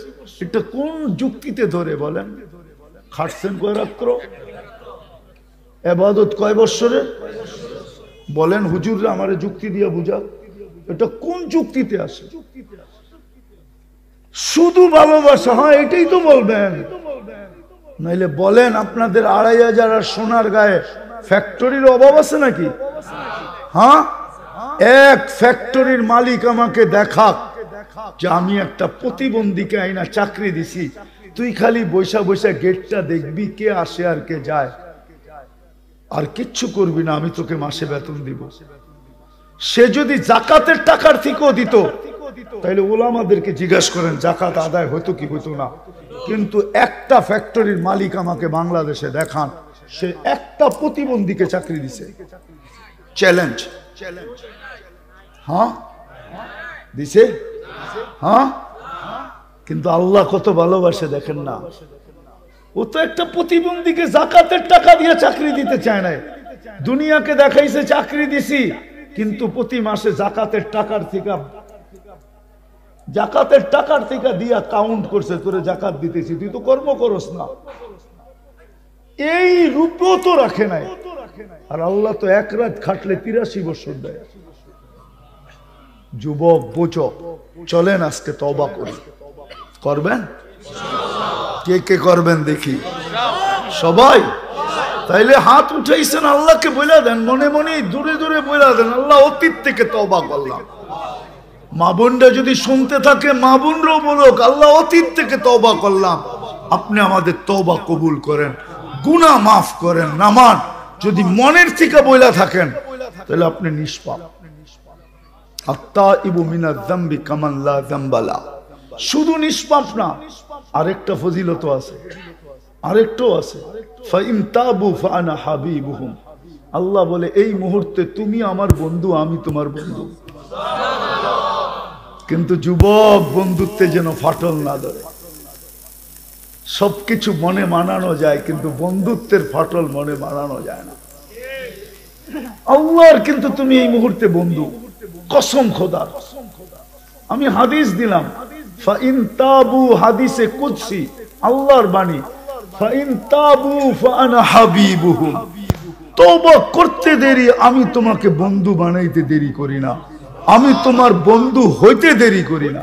এটা কোন যুক্তিতে ধরে বলেন? খাটছেন কয় রাত্র, ইবাদত কয় বছরের? বলেন হুজুররা আমারে যুক্তি দিয়ে বুঝা, এটা কোন যুক্তিতে আসে? শুধু ভালোবাসা, হ্যাঁ এটাই তো বলবেন। নাইলে বলেন আপনাদের 2500 আর সোনার গায়ে ফ্যাক্টরির অভাব আছে নাকি? হ্যাঁ, এক ফ্যাক্টরির মালিক আমাকে দেখাক যে আমি একটা প্রতিবন্ধীকে আইনা চাকরি দিছি, তুই খালি বৈশা বৈশা গেটটা দেখবি কে আসে আর কে যায়, আর কিচ্ছু করবি না, আমি তোকে মাসে বেতন দিব। সে যদি জাকাতের টাকার থেকেও দিত তাহলে ওলামাদেরকে জিজ্ঞাসা করেন জাকাত আদায় হতো কি হতো না। কিন্তু একটা ফ্যাক্টরির মালিক আমাকে বাংলাদেশে দেখান সে একটা প্রতিবন্ধীকে চাকরি দিছে। চ্যালেঞ্জ, হ্যাঁ দিছে, হ্যাঁ। কিন্তু আল্লাহ কত ভালোবাসে দেখেন না। ও তো একটা প্রতিবন্ধীকে জাকাতের টাকা দিয়ে চাকরি দিতে চায় না। দুনিয়াকে দেখাইছে চাকরি দিছি, কিন্তু প্রতি মাসে জাকাতের টাকার থেকে দিয়া কাউন্ট করছে, তোরে জাকাত দিতেছি, তুই তো কর্ম করস না। এই রূপও তো রাখে নাই। আর আল্লাহ তো 1 রাত খাটলে 83 বছর দেয়। যুবক বোঝো, চলেন আজকে তওবা করি। করবেন? কে কে করবেন দেখি? সবাই? তাইলে হাত উঠাইছেন, আল্লাহকে বলে দেন, মনে মনে দূরে দূরে বলে দেন, আল্লাহ অতীত থেকে তওবা করলাম। মা বোনরা যদি শুনতে থাকে, মা বোনরাও বলুক, আল্লাহ অতীত থেকে তওবা করলাম, আপনি আমাদের তওবা কবুল করেন, গুনাহ মাফ করেন। নামান যদি মনের থেকে বইলা থাকেন তাহলে আপনি নিষ্পাপ। আত্তাইবু মিনাজ যামবি কামান লা যামবা লা। শুধু নিষ্পাপ না, আরেকটা ফজিলত আছে, আরেকটাও আছে। ফাইন তাবু ফাআনা হাবিবুহুম। আল্লাহ বলে এই মুহূর্তে তুমি আমার বন্ধু, আমি তোমার বন্ধু। কিন্তু যুবক, বন্ধুত্বে যেন ফাটল না ধরে। সবকিছু মনে মানানো যায়, কিন্তু বন্ধুত্বের ফাটল মনে মানানো যায় না। আল্লাহর কিন্তু তুমি এই মুহূর্তে বন্ধু, কসম খোদার। আমি হাদিস দিলাম, ফাইন তাবু, হাদিসে কুদসি, আল্লাহর বাণী, ফাইন তাবু ফাআনা হাবিবুহুম। তওবা করতে দেরি, আমি তোমাকে বন্ধু বানাইতে দেরি করি না, আমি তোমার বন্ধু হইতে দেরি করি না।